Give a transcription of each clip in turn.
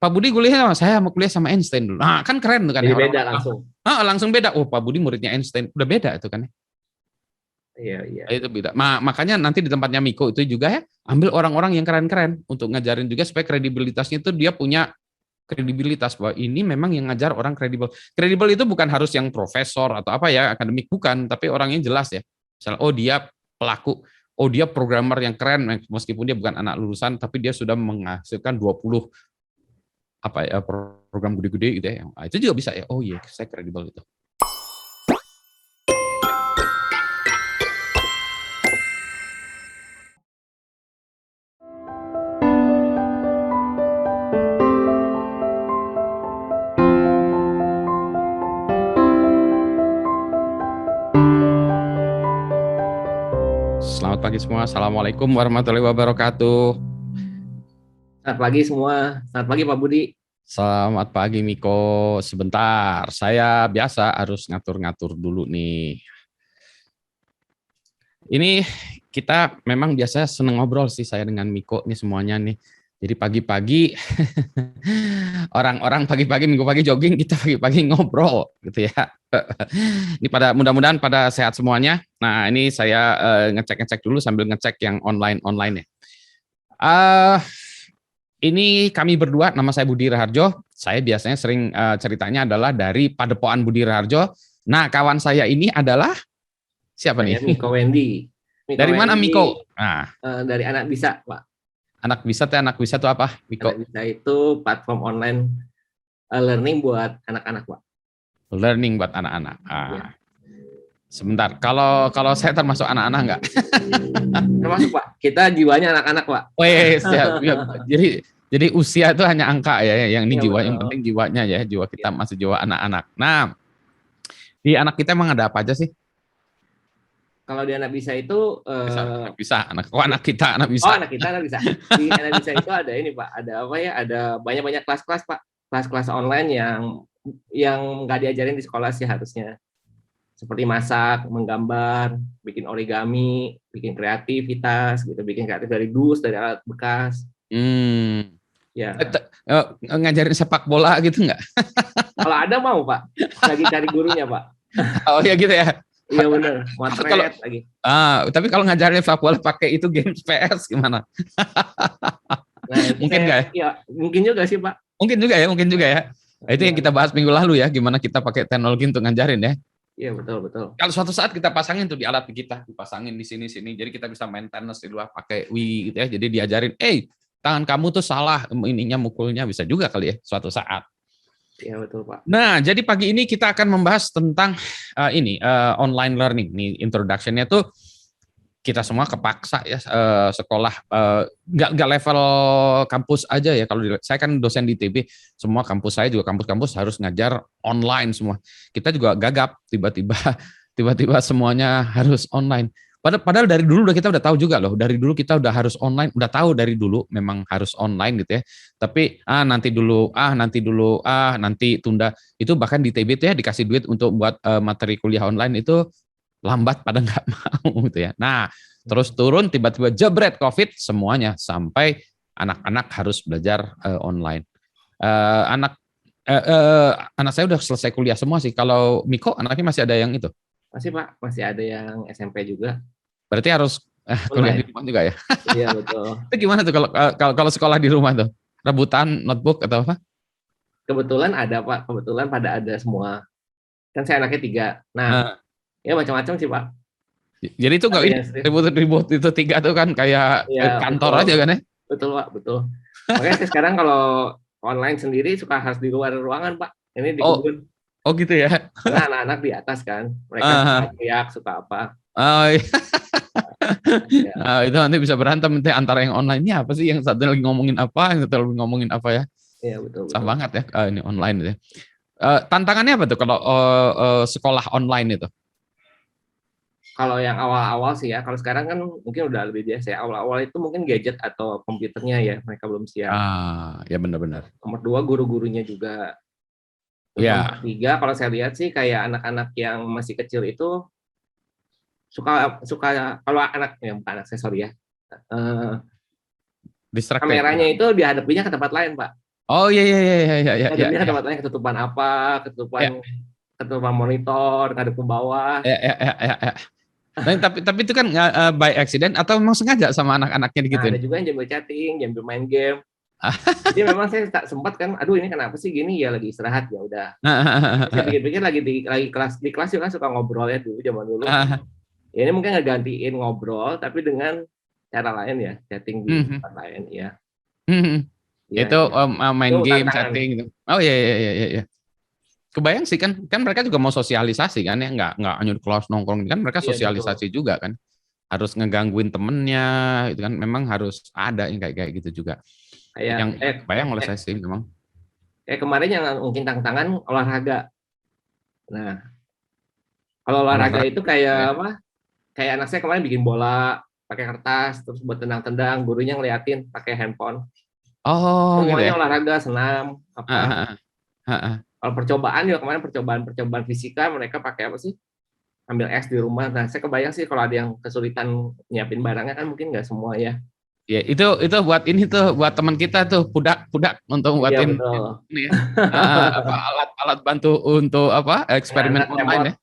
Pak Budi kuliah sama saya, mau kuliah sama Einstein dulu. Nah, kan keren tuh kan Jadi ya beda orang-orang. langsung. Langsung beda. Oh, Pak Budi muridnya Einstein. Udah beda itu kan. Iya, iya. Itu beda. Makanya nanti di tempatnya Miko itu juga ya, ambil orang-orang yang keren-keren untuk ngajarin juga supaya kredibilitasnya itu dia punya kredibilitas bahwa ini memang yang ngajar orang kredibel. Kredibel itu bukan harus yang profesor atau apa ya, akademik bukan, tapi orangnya jelas ya. Misalnya, oh dia pelaku, oh dia programmer yang keren meskipun dia bukan anak lulusan tapi dia sudah menghasilkan 20 apa ya program gede-gede gitu ya. Nah, itu juga bisa ya. Oh iya, saya kredibel itu. Selamat pagi semua. Assalamualaikum warahmatullahi wabarakatuh. Selamat pagi semua. Selamat pagi Pak Budi. Selamat pagi Miko. Sebentar, saya biasa harus ngatur-ngatur dulu nih. Ini kita memang biasa seneng ngobrol sih saya dengan Miko nih semuanya nih. Jadi pagi-pagi orang-orang pagi-pagi minggu pagi jogging, kita pagi-pagi ngobrol gitu ya. Ini mudah-mudahan pada sehat semuanya. Nah, ini saya ngecek-ngecek dulu sambil ngecek yang online ya. Ini kami berdua, nama saya Budi Raharjo. Saya biasanya sering ceritanya adalah dari Padepokan Budi Raharjo. Nah, kawan saya ini adalah siapa Saya nih? Miko Wendy. Miko Dari mana Wendy Miko? Nah, dari Anak Bisa, Pak. anak bisa tuh apa, Anak Miko? Bisa itu platform online learning buat anak-anak, Pak. Learning buat anak-anak. Ya. Sebentar, kalau saya termasuk anak-anak nggak? Termasuk, Pak. Kita jiwanya anak-anak, Pak. Wes, ya, jadi usia itu hanya angka ya, yang ini Ya, jiwa, yang betul. penting jiwanya ya, jiwa kita Ya. masih jiwa anak-anak. Nah, di anak kita emang ada apa aja sih? Kalau di Anak Bisa itu Anak bisa, anak kita, anak bisa. oh, anak kita Anak Bisa. Di Anak Bisa itu ada ini, Pak. Ada apa ya? Ada banyak-banyak kelas-kelas, Pak. Kelas-kelas online yang nggak diajarin di sekolah sih harusnya. Seperti masak, menggambar, bikin origami, bikin kreativitas, gitu, bikin kreatif dari dus, dari alat bekas. Ya, Ngajarin sepak bola gitu nggak? kalau ada mau Pak, lagi cari gurunya Pak. Oh ya gitu ya. Iya benar, Kalau motret lagi. tapi kalau ngajarin sepak bola pakai itu games PS gimana? Nah, Mungkin nggak ya? Ya, mungkin juga sih Pak. Mungkin juga ya. Nah, itu yang kita bahas minggu lalu ya, gimana kita pakai teknologi untuk ngajarin ya. Iya betul. Kalau suatu saat kita pasangin tuh di alat kita, dipasangin di sini, jadi kita bisa main tenis di luar pakai Wii gitu ya. Jadi diajarin, tangan kamu tuh salah, ininya mukulnya bisa juga kali ya suatu saat. Iya betul Pak. Nah, jadi pagi ini kita akan membahas tentang online learning. Nih introduction-nya tuh kita semua kepaksa ya sekolah nggak level kampus aja ya. Kalau saya kan dosen di ITB, semua kampus saya juga kampus-kampus harus ngajar online semua. Kita juga gagap tiba-tiba semuanya harus online. Padahal dari dulu kita udah tahu juga loh. Dari dulu kita udah harus online, udah tahu dari dulu memang harus online gitu ya. Tapi nanti dulu, nanti tunda. Itu bahkan di ITB tuh ya dikasih duit untuk buat materi kuliah online itu lambat pada nggak mau gitu ya. Nah, terus turun tiba-tiba jebret COVID semuanya sampai anak-anak harus belajar online. Anak saya udah selesai kuliah semua sih. Kalau Miko anaknya masih ada yang itu? Masih Pak, masih ada yang SMP juga. Berarti harus kuliah di rumah juga ya? Iya betul. Itu gimana tuh kalau sekolah di rumah tuh? Rebutan notebook atau apa? Kebetulan ada Pak, kebetulan pada ada semua. Kan saya anaknya 3. Nah, ya macam-macam sih Pak. Jadi itu nggak ribut itu 3 tuh kan kayak ya, kantor betul. aja kan ya? Betul Pak, betul. Makanya sekarang kalau online sendiri suka harus di luar ruangan Pak. Ini di kebun. Oh gitu ya. Karena anak-anak di atas kan, mereka suka teriak, suka apa. Oh iya. Ya. Nah, itu nanti bisa berantem nanti antara yang online ini apa sih, yang satu lagi ngomongin apa, yang satu lagi ngomongin apa ya. Iya betul. Susah banget ya ini online ya. Tantangannya apa tuh kalau sekolah online itu? Kalau yang awal-awal sih ya, kalau sekarang kan mungkin udah lebih biasa ya. Awal-awal itu mungkin gadget atau komputernya ya, mereka belum siap. Ya benar-benar. Nomor 2 guru-gurunya juga. Ya. Nomor 3 kalau saya lihat sih kayak anak-anak yang masih kecil itu suka kalau anaknya bukan anak saya sorry ya. Kameranya itu dihadapinya ke tempat lain Pak. Oh iya iya iya iya iya Kita iya lihat iya. tempat lain ketutupan apa, Iya, ketutupan monitor, ngadep ke bawah. iya, iya, iya, iya, iya. Tapi itu kan by accident atau memang sengaja sama anak-anaknya Nah, digituin? ada juga yang jambil chatting, jambil main game. Jadi memang saya tak sempat kan, aduh ini kenapa sih gini ya, lagi istirahat ya udah. Saya pikir-pikir lagi kelas juga kan suka ngobrol ya dulu zaman dulu. Ya ini mungkin ngegantiin ngobrol tapi dengan cara lain ya, chatting di tempat lain ya. Iya, Itu iya. Itu main game, tantangan. chatting gitu. Oh iya iya iya iya. Iya. Kebayang sih kan mereka juga mau sosialisasi kan ya, nggak hanya di kelas nongkrong kan mereka Iya betul. sosialisasi juga kan, harus ngegangguin temennya itu kan memang harus ada yang kayak kayak gitu juga. Kayak Yang kebayang oleh saya sih memang. kemarin yang mungkin tantangan olahraga. Nah, kalau olahraga Olahraga itu kayak ya. apa? Kayak anak saya kemarin bikin bola pakai kertas terus buat tendang-tendang, gurunya ngeliatin pakai handphone. Oh gitu Semuanya ya. olahraga, senam, apa. Ah, ah, ah. Kalau percobaan juga kemarin percobaan fisika mereka pakai apa sih? Ambil es di rumah. Nah, saya kebayang sih kalau ada yang kesulitan nyiapin barangnya kan mungkin nggak semua ya. Ya itu buat ini tuh buat teman kita tuh pudak untuk Iya buatin betul. ini ya. Apa alat-alat bantu untuk apa eksperimen Ngangkat online remote. ya.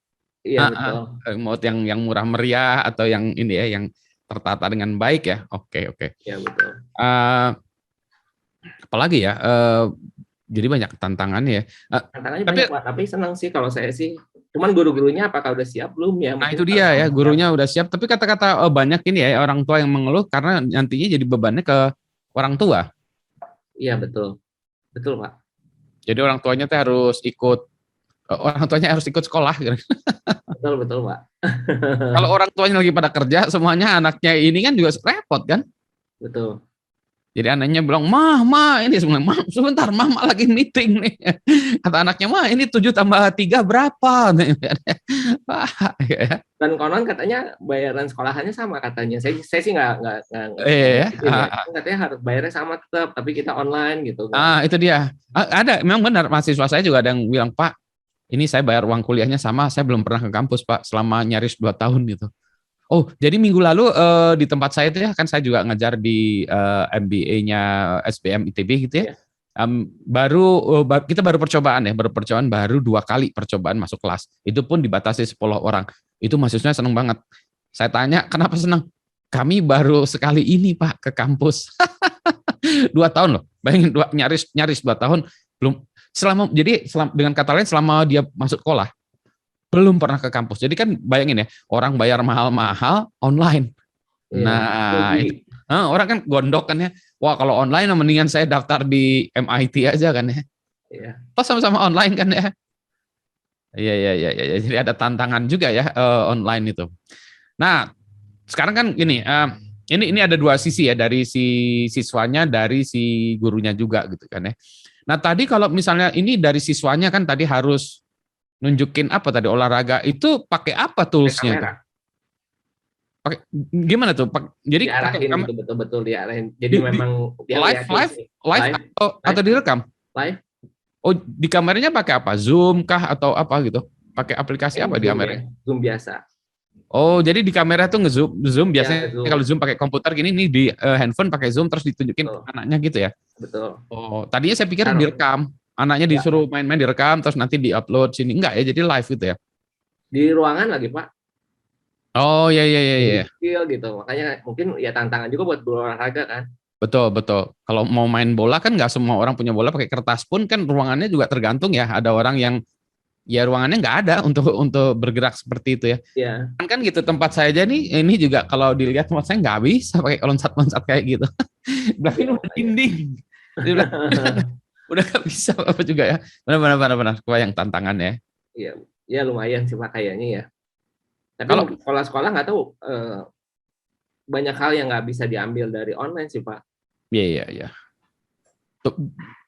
Iya betul. Remote yang murah meriah atau yang ini ya yang tertata dengan baik ya. Oke oke. Iya betul. Eh, Apalagi ya. Jadi banyak tantangannya ya. Tantangannya Tapi banyak Pak, tapi senang sih kalau saya sih. Cuman guru-gurunya apakah udah siap belum ya? nah Mungkin itu harus dia ya tambah. gurunya udah siap. Tapi kata-kata banyak ini ya orang tua yang mengeluh karena nantinya jadi bebannya ke orang tua. Iya betul. Betul Pak. Jadi orang tuanya tuh harus ikut orang tuanya harus ikut sekolah. Betul betul Pak. Kalau orang tuanya lagi pada kerja, semuanya anaknya ini kan juga repot kan. Betul. Jadi anaknya bilang, mah, ini sebenarnya, sebentar, mama lagi meeting nih. Kata anaknya, mah ini 7 tambah 3 berapa? Wah, ya. Dan konon katanya bayaran sekolahannya sama katanya. Saya sih nggak Eh, ngikutin ya. Katanya harus bayarnya sama tetap, tapi kita online gitu kan. itu dia. Ada, memang benar, mahasiswa saya juga ada yang bilang, Pak, ini saya bayar uang kuliahnya sama, saya belum pernah ke kampus, Pak, selama nyaris 2 tahun gitu. Oh, jadi minggu lalu di tempat saya itu ya kan saya juga ngajar di MBA-nya SBM ITB gitu ya. Iya. Kita baru percobaan ya, baru 2 kali percobaan masuk kelas. Itu pun dibatasi 10 orang. Itu mahasiswanya seneng banget. Saya tanya, kenapa seneng? Kami baru sekali ini Pak ke kampus. 2 tahun loh. Bayangin nyaris nyaris 2 tahun belum dengan kata lain selama dia masuk sekolah belum pernah ke kampus. Jadi kan bayangin ya, orang bayar mahal-mahal online. Iya. Nah, Rugi. itu orang kan gondok kan ya. Wah, kalau online mendingan saya daftar di MIT aja kan ya. Iya. Pas sama-sama online kan ya. Iya, iya, iya, iya. Jadi ada tantangan juga ya online itu. Nah, sekarang kan gini, ini ada 2 sisi ya, dari si siswanya, dari si gurunya juga gitu kan ya. Nah, tadi kalau misalnya ini dari siswanya kan tadi harus nunjukin apa tadi olahraga itu pakai apa Pakai toolsnya itu? kamera. Pakai gimana tuh? Jadi pakai Diarahin gitu betul-betul diarahin. Jadi di, di memang dia live liatin live sih. live Live, atau live, direkam? live. Oh, di kameranya pakai apa? Zoom kah atau apa gitu? Pakai aplikasi apa Kayaknya di Zoom ya. kameranya? Zoom biasa. Oh, jadi di kamera tuh ngezoom, zoom Iya, biasanya kalau Zoom. zoom pakai komputer gini nih di handphone pakai zoom terus ditunjukin Betul. anaknya gitu ya. Betul. Oh, tadinya saya pikir Taruh. direkam. Anaknya Ya, disuruh main-main direkam terus nanti diupload sini. Enggak ya, jadi live gitu ya. di ruangan lagi Pak. Oh, iya iya iya Jadi iya. skill gitu. Makanya mungkin ya tantangan juga buat berolahraga kan. Betul, betul. Kalau mau main bola kan nggak semua orang punya bola pakai kertas pun kan ruangannya juga tergantung ya. Ada orang yang ya ruangannya nggak ada untuk bergerak seperti itu ya. Iya. Kan gitu tempat saya aja nih, ini juga kalau dilihat tempat saya nggak bisa pakai loncat-loncat kayak gitu. Berarti Iya ini udah makanya. dinding. Dia bilang, udah nggak bisa apa juga ya. Benar-benar kebayang tantangannya. Iya. Ya lumayan sih Pak kayaknya ya. Tapi Kalau mungkin sekolah-sekolah nggak tahu banyak hal yang nggak bisa diambil dari online sih Pak. iya iya iya.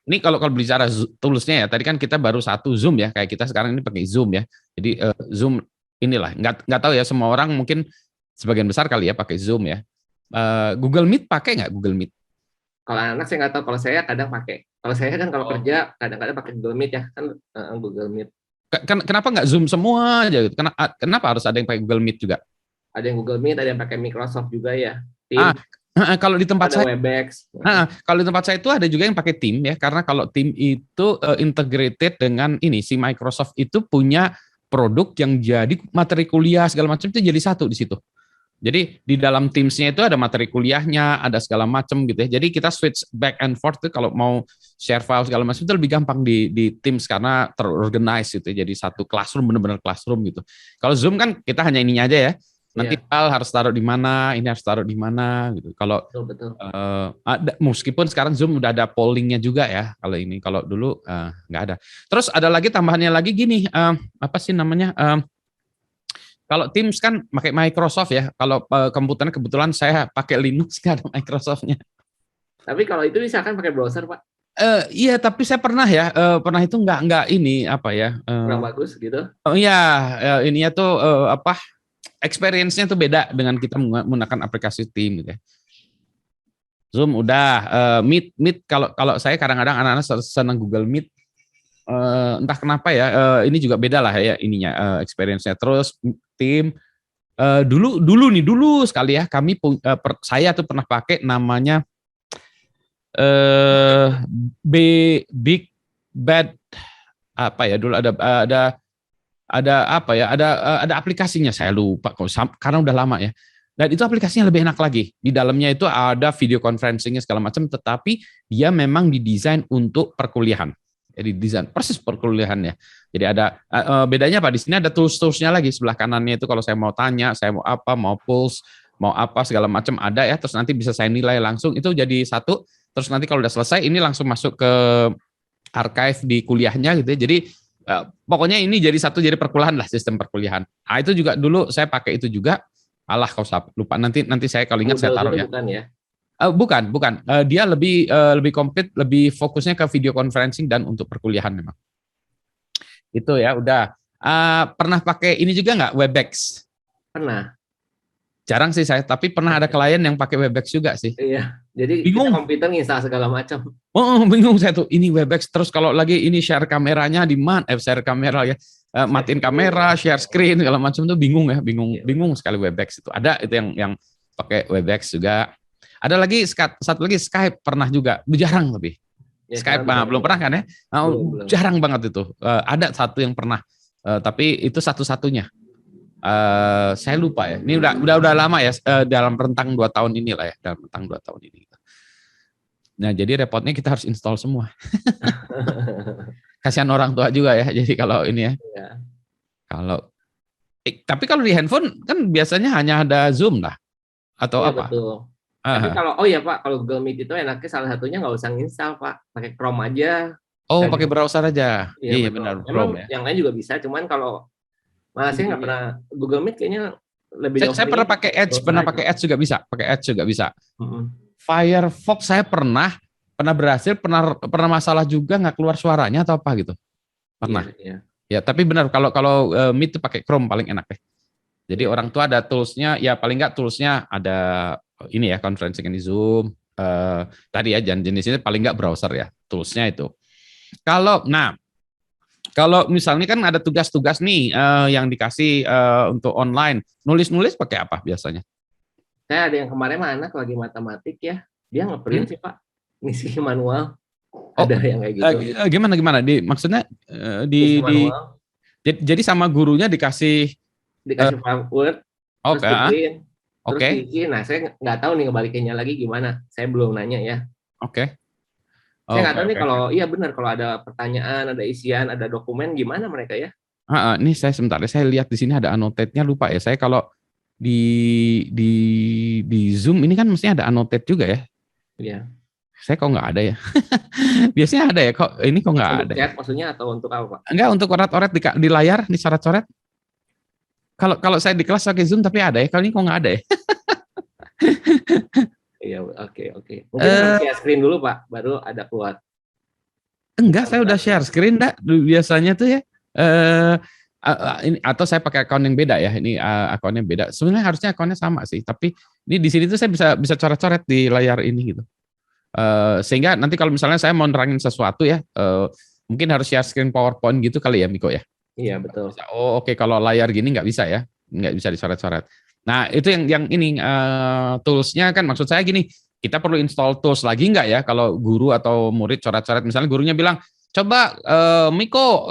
Ini kalau bicara toolsnya ya, tadi kan kita baru satu Zoom ya, kayak kita sekarang ini pakai Zoom ya. Jadi Zoom inilah, nggak tahu ya semua orang mungkin sebagian besar kali ya pakai Zoom ya. Google Meet pakai nggak Google Meet? Kalau anak saya nggak tahu. Kalau saya kadang pakai. Kalau saya kan kalau Oh. kerja kadang-kadang pakai Google Meet ya kan Google Meet. Kenapa nggak Zoom semua aja gitu? Kenapa harus ada yang pakai Google Meet juga? Ada yang Google Meet, ada yang pakai Microsoft juga ya. Ah, Teams. Kalau di tempat Ada saya, Webex. kalau di tempat saya itu ada juga yang pakai Team ya, karena kalau Team itu integrated dengan ini si Microsoft itu punya produk yang jadi materi kuliah segala macam itu jadi satu di situ. Jadi di dalam Teams-nya itu ada materi kuliahnya, ada segala macam gitu ya. Jadi kita switch back and forth tuh kalau mau share file segala macam itu lebih gampang di Teams karena terorganize gitu. Jadi satu classroom benar-benar classroom gitu. Kalau Zoom kan kita hanya ininya aja ya. Nanti Iya, file harus taruh di mana, ini harus taruh di mana gitu. Kalau betul betul. meskipun sekarang Zoom udah ada pollingnya juga ya. Kalau ini, kalau dulu nggak ada. Terus ada lagi tambahannya lagi gini, apa sih namanya? Kalau Teams kan pakai Microsoft ya. Kalau komputernya kebetulan saya pakai Linux nggak ada Microsoft-nya. Tapi kalau itu bisa kan pakai browser, Pak? Iya, tapi saya pernah ya, pernah itu nggak ini apa ya? Kurang bagus gitu. Oh iya, ininya tuh apa? Experience-nya tuh beda dengan kita menggunakan aplikasi Team gitu ya. Zoom udah, Meet kalau kalau saya kadang-kadang anak-anak senang Google Meet. Entah kenapa ya, ini juga beda lah ya ininya, experience-nya. Terus Team, dulu sekali ya kami saya tuh pernah pakai namanya B Big Bad apa ya dulu ada apa ya ada aplikasinya saya lupa kok karena udah lama ya. Dan itu aplikasinya lebih enak lagi. Di dalamnya itu ada video conferencing segala macam, tetapi dia memang didesain untuk perkuliahan. Jadi desain persis perkuliahan ya. Jadi ada bedanya apa? Di sini ada tools-toolsnya lagi sebelah kanannya itu kalau saya mau tanya, saya mau apa, mau pulse, mau apa segala macam ada ya. Terus nanti bisa saya nilai langsung itu jadi satu. Terus nanti kalau udah selesai ini langsung masuk ke archive di kuliahnya gitu ya. Jadi pokoknya ini jadi satu jadi perkuliahan lah sistem perkuliahan. Nah, itu juga dulu saya pakai itu juga. Alah kau lupa nanti saya kalau ingat saya taruh Google ya. bukan ya? Bukan. Dia lebih komplit, lebih fokusnya ke video conferencing dan untuk perkuliahan memang. Itu ya udah. Pernah pakai ini juga nggak Webex? Pernah. Jarang sih saya, tapi pernah ada klien yang pakai Webex juga sih. Iya. Jadi kita Bingung. komputer nginstal segala macam. Bingung saya tuh. Ini Webex terus kalau lagi ini share kameranya di mana? Share kamera ya. Matiin kamera, share screen segala macam tuh bingung ya, bingung sekali Webex itu. Ada itu yang pakai Webex juga. Ada lagi satu lagi Skype pernah juga, jarang lebih. Ya, Skype belum pernah kan ya? Belum. Jarang banget itu. Ada satu yang pernah, tapi itu satu-satunya. Saya lupa ya. Ini udah lama ya, dalam rentang 2 tahun ini lah ya, dalam rentang 2 tahun ini. Nah jadi repotnya kita harus install semua. Kasihan orang tua juga ya. Jadi kalau ini ya. Ya. Tapi kalau di handphone kan biasanya hanya ada Zoom lah atau Iya, apa? betul. Tapi kalau Pak, kalau Google Meet itu enaknya salah satunya nggak usah install Pak, pakai Chrome aja. Oh, pakai browser aja. Iya, Benar, Chrome ya. Yang lain juga bisa, cuman kalau malah saya nggak pernah Google Meet kayaknya lebih. Saya pernah pakai Edge, juga bisa. Pakai Edge juga bisa. Firefox saya pernah berhasil, pernah masalah juga nggak keluar suaranya atau apa gitu. Pernah. Iya. Ya, tapi benar kalau Meet itu pakai Chrome paling enak deh. Jadi orang tua ada toolsnya, ya paling nggak toolsnya ada ini ya, conferencing ini Zoom. Tadi ya jenisnya paling nggak browser ya, toolsnya itu. Kalau misalnya kan ada tugas-tugas nih yang dikasih untuk online, nulis pakai apa biasanya? Saya ada yang kemarin anak lagi matematik ya, dia ngeprint sih Pak, ngisi manual. Ada yang kayak gitu. Gimana? Maksudnya jadi sama gurunya dikasih Word, terus bikin, terus Oke. bikin. Nah, saya nggak tahu nih ngebalikinnya lagi gimana. Saya belum nanya ya. Oke. Saya nggak tahu nih kalau iya benar kalau ada pertanyaan, ada isian, ada dokumen gimana mereka ya. Ini saya sebentar, saya lihat di sini ada annotate-nya, lupa ya. Saya kalau di Zoom ini kan mestinya ada annotate juga ya. Iya. Saya kok nggak ada ya. Biasanya ada ya, kok ini kok nggak ada. Chat maksudnya atau untuk apa Pak? Enggak, untuk coret-coret di layar, di coret-coret. Kalau saya di kelas pakai Zoom tapi ada ya, kalau ini kok nggak ada ya. Iya, oke. Mungkin share screen dulu Pak, baru ada keluar. Enggak, saya udah share screen dah. Biasanya tuh ya. Ini atau saya pakai akun yang beda ya. Ini akunnya beda. Sebenarnya harusnya akunnya sama sih, tapi ini di sini tuh saya bisa coret-coret di layar ini gitu. Sehingga nanti kalau misalnya saya mau nerangin sesuatu ya, mungkin harus share screen PowerPoint gitu kali ya, Miko ya. Iya betul. Oke, kalau layar gini nggak bisa ya, nggak bisa dicoret-coret. Nah, itu yang ini tools-nya kan maksud saya gini, kita perlu install tools lagi nggak ya kalau guru atau murid coret-coret, misalnya gurunya bilang, coba Miko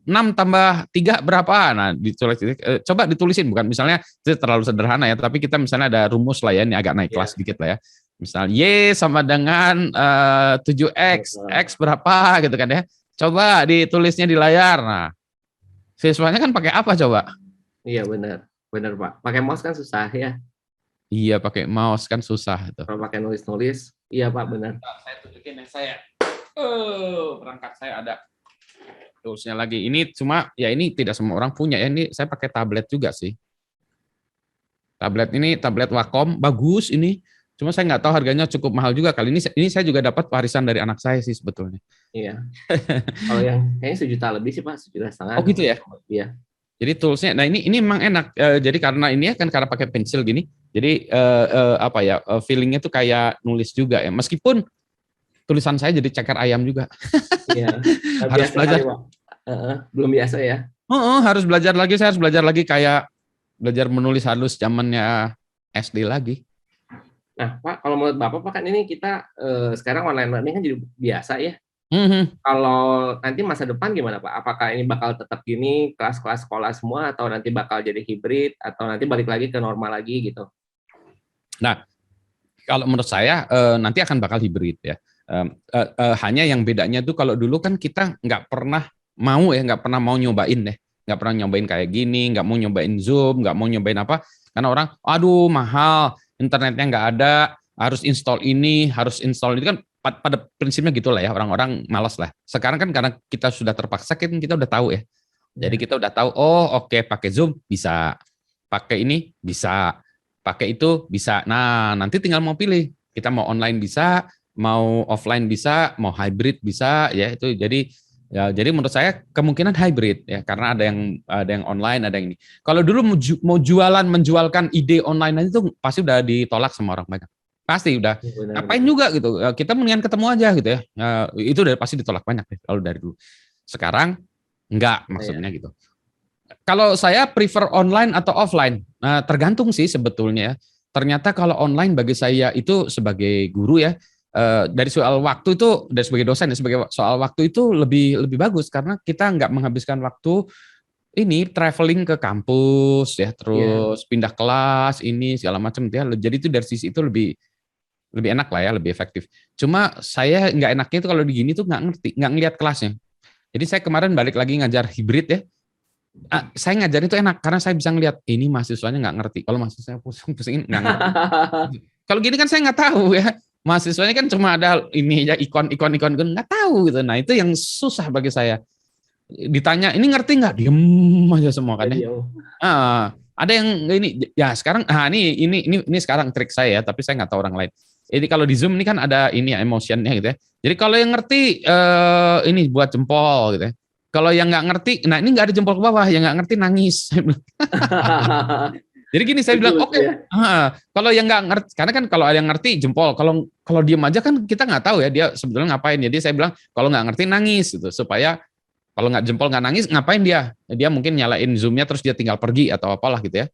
6 tambah 3 berapa? Nah, ditulis, coba ditulisin, bukan misalnya itu terlalu sederhana ya, tapi kita misalnya ada rumus lah ya, ini agak naik kelas sedikit lah ya. Misal Y sama dengan 7X, X berapa gitu kan ya. Coba ditulisnya di layar. Nah, siswanya kan pakai apa coba? Iya benar, benar Pak. Pakai mouse kan susah ya. Iya, pakai mouse kan susah itu. Kalau pakai nulis-nulis, iya Pak benar. Saya tunjukin yang saya. Perangkat saya ada toolsnya lagi. Ini cuma ya ini tidak semua orang punya ya. Ini saya pakai tablet juga sih. Tablet ini tablet Wacom, bagus ini. Cuma saya nggak tahu harganya cukup mahal juga kali ini saya juga dapat warisan dari anak saya sih sebetulnya. Iya. Kalau yang kayaknya 1 juta lebih sih Pak, 1,5 juta. Oh gitu ya? Iya. Jadi toolsnya, nah ini memang enak. Jadi karena ini ya kan karena pakai pensil gini, jadi apa ya feelingnya tuh kayak nulis juga ya. Meskipun tulisan saya jadi ceker ayam juga. Iya. Harus belajar. Belum biasa ya. Harus belajar lagi. Saya harus belajar lagi kayak belajar menulis halus zamannya SD lagi. Nah Pak, kalau menurut Bapak Pak kan ini kita sekarang online learning kan jadi biasa ya. Mm-hmm. Kalau nanti masa depan gimana Pak? Apakah ini bakal tetap gini kelas-kelas sekolah semua atau nanti bakal jadi hibrid atau nanti balik lagi ke normal lagi gitu? Nah, kalau menurut saya nanti akan bakal hibrid ya. Hanya yang bedanya tuh kalau dulu kan kita nggak pernah mau nyobain deh, nggak pernah nyobain kayak gini, nggak mau nyobain Zoom, nggak mau nyobain apa, karena orang, aduh mahal, internetnya nggak ada, harus install ini, harus install itu kan pada prinsipnya gitulah ya, orang-orang malas lah. Sekarang kan karena kita sudah terpaksa, kita udah tahu ya. Jadi kita udah tahu, oh oke, pakai Zoom bisa, pakai ini bisa, pakai itu bisa. Nah nanti tinggal mau pilih, kita mau online bisa, mau offline bisa, mau hybrid bisa, ya itu jadi menurut saya kemungkinan hybrid ya, karena ada yang online, ada yang ini. Kalau dulu mau menjualkan ide online itu pasti udah ditolak sama orang banyak. Pasti udah ngapain juga gitu, kita mendingan ketemu aja gitu ya, itu udah pasti ditolak banyak deh kalau dari dulu. Sekarang enggak, maksudnya gitu. Kalau saya prefer online atau offline, tergantung sih sebetulnya. Ternyata kalau online bagi saya itu sebagai guru ya, dari soal waktu itu, dari sebagai dosen ya, sebagai soal waktu itu lebih bagus karena kita nggak menghabiskan waktu ini traveling ke kampus ya, terus pindah kelas ini segala macam ya. Jadi itu dari sisi itu lebih enak lah ya, lebih efektif. Cuma saya nggak enaknya itu kalau begini tuh nggak ngelihat kelasnya. Jadi saya kemarin balik lagi ngajar hibrid ya. Saya ngajarin itu enak karena saya bisa ngelihat ini mahasiswanya nggak ngerti. Kalau mahasiswanya pusing nggak ngerti. Kalau gini kan saya nggak tahu ya. Mahasiswanya kan cuma ada ini ya ikon nggak tahu gitu. Nah itu yang susah bagi saya. Ditanya ini ngerti nggak? Diem aja semua kan ya. Ada yang ini ya sekarang. Ini sekarang trik saya ya. Tapi saya nggak tahu orang lain. Ini kalau di Zoom ini kan ada ini ya, emotionnya gitu ya. Jadi kalau yang ngerti ini buat jempol gitu ya. Kalau yang nggak ngerti, nah ini nggak ada jempol ke bawah, yang nggak ngerti nangis. Jadi gini saya bilang, oke, kalau yang nggak ngerti, karena kan kalau ada yang ngerti jempol, kalau diem aja kan kita nggak tahu ya dia sebetulnya ngapain. Jadi saya bilang kalau nggak ngerti nangis, gitu, supaya kalau nggak jempol nggak nangis, ngapain dia? Dia mungkin nyalain zoomnya terus dia tinggal pergi atau apalah gitu ya.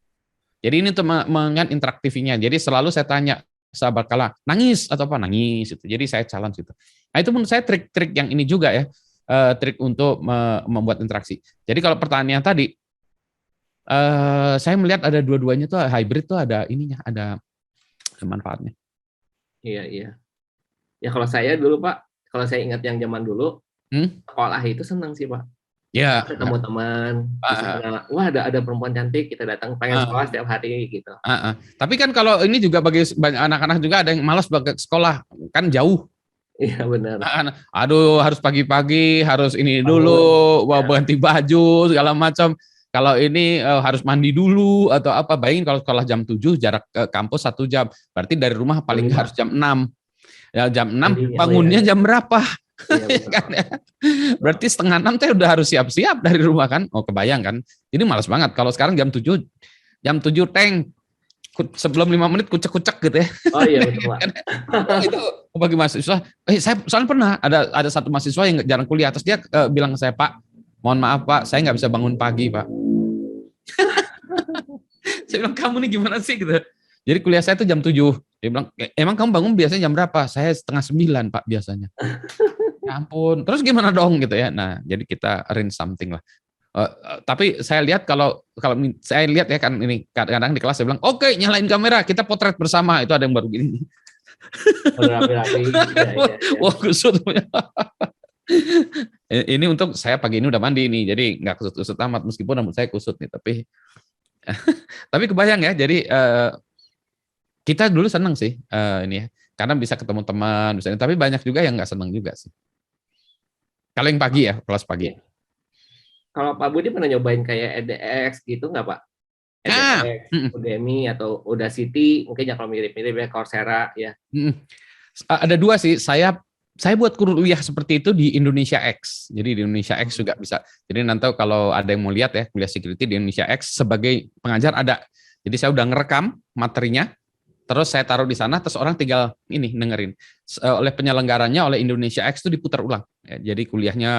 Jadi ini tuh mengan interaktifnya. Jadi selalu saya tanya sahabat kala nangis atau apa nangis itu. Jadi saya challenge gitu. Nah itu menurut saya trik-trik yang ini juga ya. Trik untuk membuat interaksi. Jadi kalau pertanyaannya tadi, saya melihat ada dua-duanya tuh hybrid tuh ada ininya, ada manfaatnya. Iya. Ya kalau saya dulu Pak, kalau saya ingat yang zaman dulu, sekolah itu senang sih Pak. Ya. Ketemu teman, wah ada perempuan cantik, kita datang pengen sekolah setiap hari gitu. Tapi kan kalau ini juga bagi banyak anak-anak juga ada yang malas ke sekolah, kan jauh. Iya benar. Aduh harus pagi-pagi, harus ini dulu, ganti baju segala macam. Kalau ini harus mandi dulu atau apa. Bayangin kalau sekolah jam 7, jarak ke kampus 1 jam. Berarti dari rumah paling harus jam 6. Ya jam 6 bangunnya jam berapa? Ya, berarti setengah 6 teh udah harus siap-siap dari rumah kan. Oh kebayang kan. Jadi malas banget. Kalau sekarang jam 7 teng. Sebelum 5 menit kucek-kucek gitu ya. Oh iya betul Pak. Itu bagi mahasiswa. Saya soalnya pernah ada satu mahasiswa yang jarang kuliah, terus dia bilang ke saya, Pak, mohon maaf Pak, saya nggak bisa bangun pagi Pak. Saya bilang, kamu nih gimana sih gitu. Jadi kuliah saya itu jam 7. Dia bilang, emang kamu bangun biasanya jam berapa? Saya setengah 9 Pak biasanya. Ya ampun, terus gimana dong gitu ya. Nah, jadi kita arrange something lah. Tapi saya lihat kalau saya lihat ya kan ini kadang-kadang di kelas saya bilang, oke, nyalain kamera, kita potret bersama. Itu ada yang baru gini. Rapi-rapi. Ya. Wah, kusut. Ini untuk saya pagi ini udah mandi nih, jadi nggak kusut-kusut amat meskipun rambut saya kusut nih, tapi kebayang ya. Jadi kita dulu seneng sih ini ya, karena bisa ketemu teman, misalnya. Tapi banyak juga yang nggak seneng juga sih. Kalau yang pagi ya, kelas pagi. Kalau Pak Budi pernah nyobain kayak edX gitu nggak Pak? edX, Udemy atau Udacity, mungkin ya kalau mirip-mirip ya, Coursera ya. Ada dua sih. Saya buat kuliah seperti itu di Indonesia X. Jadi di Indonesia X juga bisa. Jadi nanti kalau ada yang mau lihat ya kuliah security di Indonesia X sebagai pengajar ada. Jadi saya udah ngerekam materinya, terus saya taruh di sana, terus orang tinggal ini dengerin. Oleh penyelenggaranya, oleh Indonesia X itu diputar ulang. Ya, jadi kuliahnya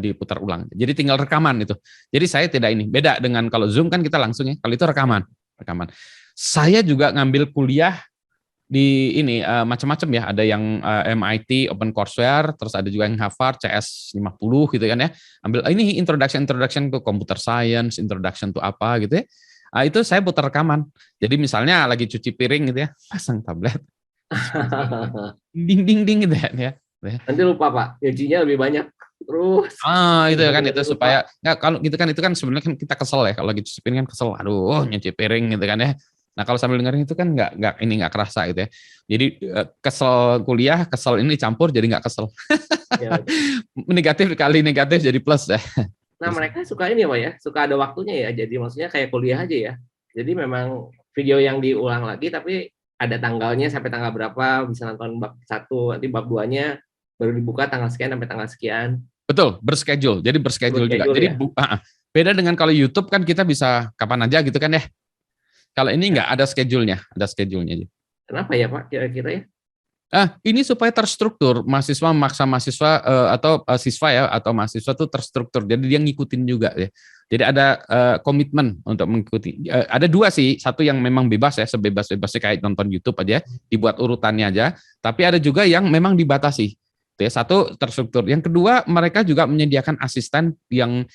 diputar ulang. Jadi tinggal rekaman itu. Jadi saya tidak ini. Beda dengan kalau Zoom kan kita langsung ya. Kalau itu rekaman. Saya juga ngambil kuliah di ini macam-macam ya, ada yang MIT OpenCourseware, terus ada juga yang Harvard CS50 gitu kan ya. Ambil ini introduction to computer science, introduction to apa gitu ya. Itu saya putar rekaman. Jadi misalnya lagi cuci piring gitu ya, pasang tablet. ding gitu ya. Nanti lupa Pak, nyucinya lebih banyak terus. Itu kan itu supaya ya, kalau gitu kan itu kan sebenarnya kan kita kesel ya, kalau lagi cuci piring kan kesel, aduh nyuci piring gitu kan ya. Nah kalau sambil dengerin itu kan nggak kerasa gitu ya. Jadi kesel kuliah, kesel ini campur jadi nggak kesel. Ya, negatif kali negatif jadi plus ya. Nah mereka suka ini Pak ya, suka ada waktunya ya. Jadi maksudnya kayak kuliah aja ya. Jadi memang video yang diulang lagi tapi ada tanggalnya sampai tanggal berapa, bisa nonton bab 1, nanti bab 2-nya baru dibuka tanggal sekian sampai tanggal sekian. Betul, berschedule. Jadi berschedule juga. Jadi ya? Beda dengan kalau YouTube kan kita bisa kapan aja gitu kan ya. Kalau ini nggak ada schedule-nya, Kenapa ya Pak kira-kira ya? Ini supaya terstruktur, mahasiswa memaksa mahasiswa atau siswa ya atau mahasiswa itu terstruktur. Jadi dia ngikutin juga ya. Jadi ada komitmen untuk mengikuti. Ada dua sih, satu yang memang bebas ya, sebebas-bebasnya kayak nonton YouTube aja, dibuat urutannya aja. Tapi ada juga yang memang dibatasi. Satu terstruktur. Yang kedua mereka juga menyediakan asisten yang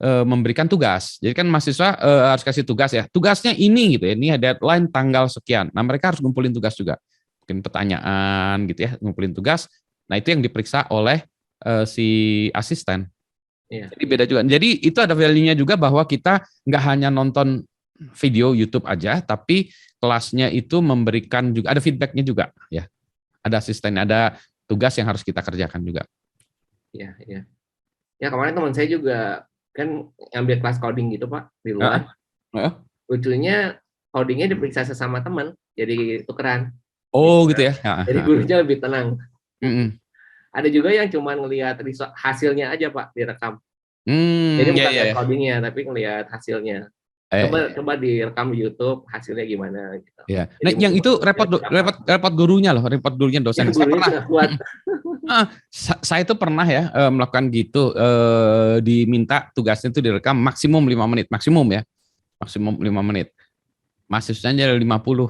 memberikan tugas. Jadi kan mahasiswa harus kasih tugas ya. Tugasnya ini gitu ya. Ini ada deadline tanggal sekian. Nah, mereka harus ngumpulin tugas juga. Mungkin pertanyaan gitu ya, ngumpulin tugas. Nah, itu yang diperiksa oleh si asisten. Iya. Jadi beda juga. Jadi itu ada value-nya juga bahwa kita nggak hanya nonton video YouTube aja, tapi kelasnya itu memberikan juga ada feedback-nya juga ya. Ada asisten, ada tugas yang harus kita kerjakan juga. Iya, iya. Ya kemarin teman saya juga kan ngambil kelas coding gitu Pak di luar. Lucunya codingnya diperiksa sesama teman, jadi tukeran. Oh gitu ya. Jadi gurunya lebih tenang. Ada juga yang cuma ngelihat hasilnya aja Pak direkam. Jadi bukan lihat codingnya tapi ngelihat hasilnya. Coba direkam di YouTube hasilnya gimana gitu. Ya. Nah, yang itu repot gurunya loh, repot gurunya dosen. Saya pernah. Saya itu pernah ya melakukan gitu, diminta tugasnya itu direkam maksimum 5 menit, maksimum 5 menit. Mahasiswanya ada 50.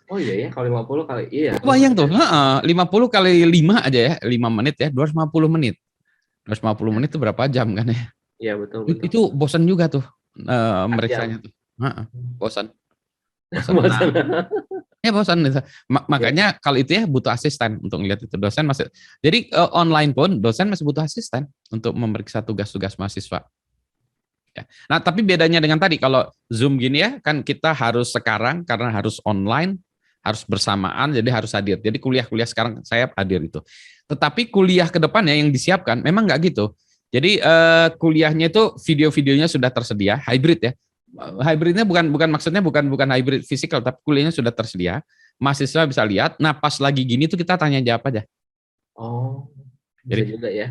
Oh iya ya, kalau 50 kali iya. Bayang tuh, 50 kali 5 aja ya, 5 menit ya, 250 menit. 250 menit itu berapa jam kan ya? Iya betul. Itu bosan juga tuh meriksanya tuh. Bosan. Ya bosan. Makanya kalau itu ya butuh asisten untuk melihat itu dosen masih. Jadi online pun dosen masih butuh asisten untuk memeriksa tugas-tugas mahasiswa. Ya. Nah tapi bedanya dengan tadi kalau Zoom gini ya kan kita harus sekarang karena harus online, harus bersamaan, jadi harus hadir. Jadi kuliah-kuliah sekarang saya hadir itu. Tetapi kuliah ke depannya yang disiapkan memang nggak gitu. Jadi kuliahnya itu video-videonya sudah tersedia, hybrid ya. Hybridnya bukan maksudnya bukan hybrid fisikal, tapi kuliahnya sudah tersedia. Mahasiswa bisa lihat. Nah pas lagi gini tuh kita tanya jawab aja. Oh. Jadi juga ya.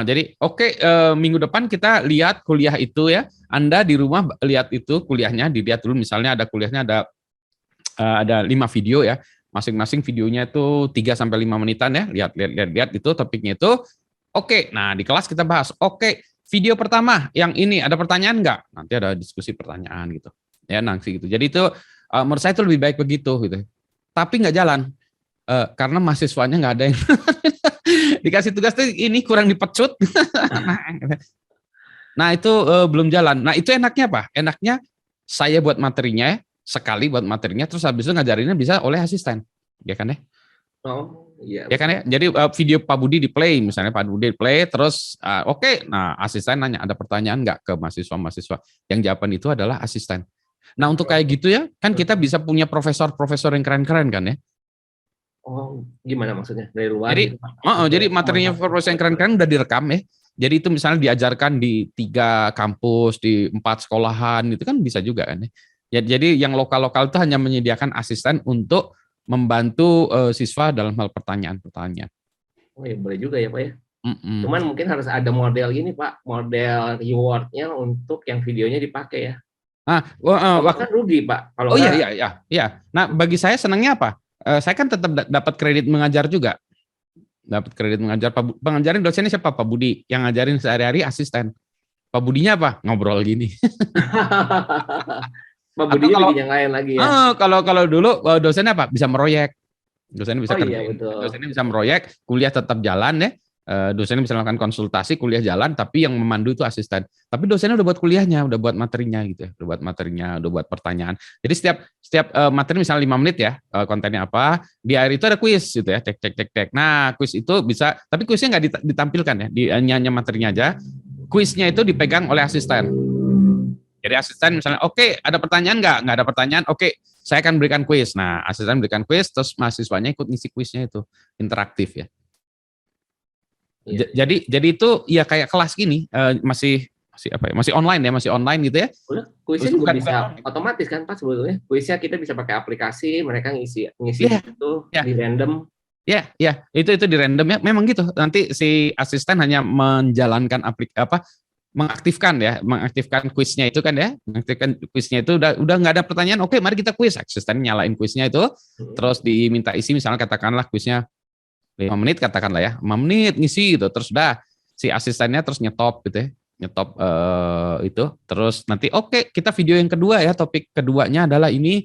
Jadi oke, minggu depan kita lihat kuliah itu ya. Anda di rumah lihat itu kuliahnya, dilihat dulu misalnya ada kuliahnya ada 5 video ya. Masing-masing videonya itu 3 sampai 5 menitan ya. Lihat itu topiknya itu. Oke, nah di kelas kita bahas. Oke, video pertama yang ini ada pertanyaan enggak? Nanti ada diskusi pertanyaan gitu. ya nangsi gitu. Jadi itu menurut saya itu lebih baik begitu gitu. Tapi nggak jalan karena mahasiswanya nggak ada yang dikasih tugas tuh ini kurang dipecut. Nah itu belum jalan. Nah itu enaknya apa? Enaknya saya buat materinya sekali buat materinya, terus habis itu ngajarinnya bisa oleh asisten, ya kan ya? Oh iya. Ya kan ya. Jadi video Pak Budi di play, misalnya Pak Budi di play, terus oke, nah asisten nanya ada pertanyaan nggak ke mahasiswa-mahasiswa? Yang jawaban itu adalah asisten. Nah untuk kayak gitu ya, kan kita bisa punya profesor-profesor yang keren-keren kan ya. Oh gimana maksudnya dari luar? Jadi, Gitu, Pak? jadi materinya profesor yang keren-keren udah direkam ya. Jadi itu misalnya diajarkan di 3 kampus, di 4 sekolahan, itu kan bisa juga kan ya. Ya, jadi yang lokal-lokal itu hanya menyediakan asisten untuk membantu siswa dalam hal pertanyaan-pertanyaan. Oh ya boleh juga ya Pak ya. Mm-mm. Cuman mungkin harus ada model gini Pak, model rewardnya untuk yang videonya dipakai ya. Kalau kan rugi Pak, kalau oh iya nggak. iya iya iya. Nah bagi saya senangnya apa? Saya kan tetap dapat kredit mengajar juga. Dapat kredit mengajar. Pengajarin dosennya siapa? Pak Budi. Yang ngajarin sehari-hari asisten. Pak Budinya apa? Ngobrol gini. Pak Atau Budinya kalau bikin yang lain lagi ya. kalau dulu dosennya apa? Bisa meroyek. Dosennya bisa Oh iya kerjain. betul. Dosennya bisa meroyek, kuliah tetap jalan ya. Dosennya bisa melakukan konsultasi, kuliah jalan, tapi yang memandu itu asisten. Tapi dosennya udah buat kuliahnya, udah buat materinya gitu ya, udah buat materinya, udah buat pertanyaan. Jadi setiap materi misalnya 5 menit ya, kontennya apa, di akhir itu ada kuis gitu ya, cek. Nah, kuis itu bisa, tapi kuisnya nggak ditampilkan ya, hanya materinya aja. Kuisnya itu dipegang oleh asisten. Jadi asisten misalnya, oke, ada pertanyaan nggak? Nggak ada pertanyaan, oke, saya akan berikan kuis. Nah, asisten berikan kuis, terus mahasiswanya ikut ngisi kuisnya itu, interaktif ya. Iya. Jadi itu ya kayak kelas gini, masih apa ya? Masih online gitu ya. Udah, kuisnya Terus juga bukan bisa otomatis kan Pak sebetulnya. Kuisnya kita bisa pakai aplikasi, mereka ngisi Iya, itu ya, di random. ya, itu di random ya. Memang gitu. Nanti si asisten hanya menjalankan mengaktifkan kuisnya itu kan ya. Mengaktifkan kuisnya itu udah nggak ada pertanyaan. Oke, mari kita kuis. Asisten nyalain kuisnya itu, terus diminta isi misalnya katakanlah kuisnya 5 menit katakanlah ya, 5 menit ngisi gitu, terus udah si asistennya terus nyetop gitu ya, nyetop itu, terus nanti oke, kita video yang kedua ya, topik keduanya adalah ini,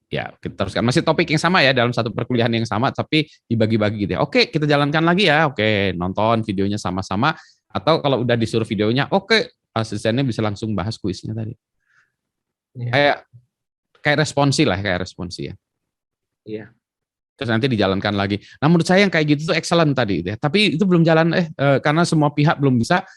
ya kita teruskan, masih topik yang sama ya, dalam satu perkuliahan yang sama, tapi dibagi-bagi gitu ya, oke kita jalankan lagi ya, oke nonton videonya sama-sama, atau kalau udah disuruh videonya, oke asistennya bisa langsung bahas kuisnya tadi, Iya. kayak responsi ya. Iya. Terus nanti dijalankan lagi. Nah menurut saya yang kayak gitu tuh excellent tadi, ya. Tapi itu belum jalan, karena semua pihak belum bisa,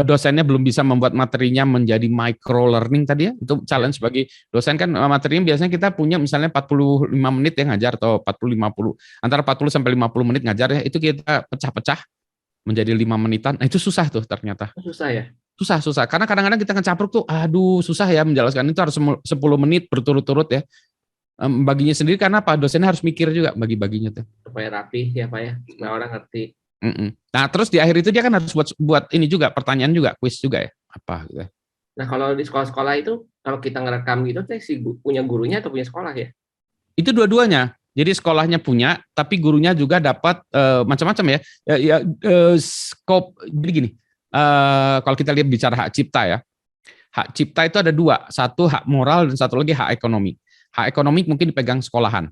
dosennya belum bisa membuat materinya menjadi micro learning tadi ya. Itu challenge bagi dosen kan, materinya biasanya kita punya misalnya 45 menit ya ngajar atau 40-50, antara 40 sampai 50 menit ngajar ya, itu kita pecah-pecah menjadi 5 menitan. Nah itu susah tuh ternyata. Susah ya. Susah. Karena kadang-kadang kita ngecapruk tuh, aduh susah ya menjelaskan itu, harus 10 menit berturut-turut ya. Baginya sendiri karena apa? Dosennya harus mikir juga bagi-baginya tuh. Supaya rapi ya Pak ya, supaya orang ngerti. Nah terus di akhir itu dia kan harus buat ini juga, pertanyaan juga, kuis juga ya, apa gitu. Nah kalau di sekolah-sekolah itu, kalau kita ngerekam gitu, si punya gurunya atau punya sekolah ya? Itu dua-duanya. Jadi sekolahnya punya, tapi gurunya juga dapat macam-macam ya. Skop. Jadi gini, kalau kita lihat bicara hak cipta ya, hak cipta itu ada 2, satu hak moral dan satu lagi hak ekonomi. Hak ekonomi mungkin dipegang sekolahan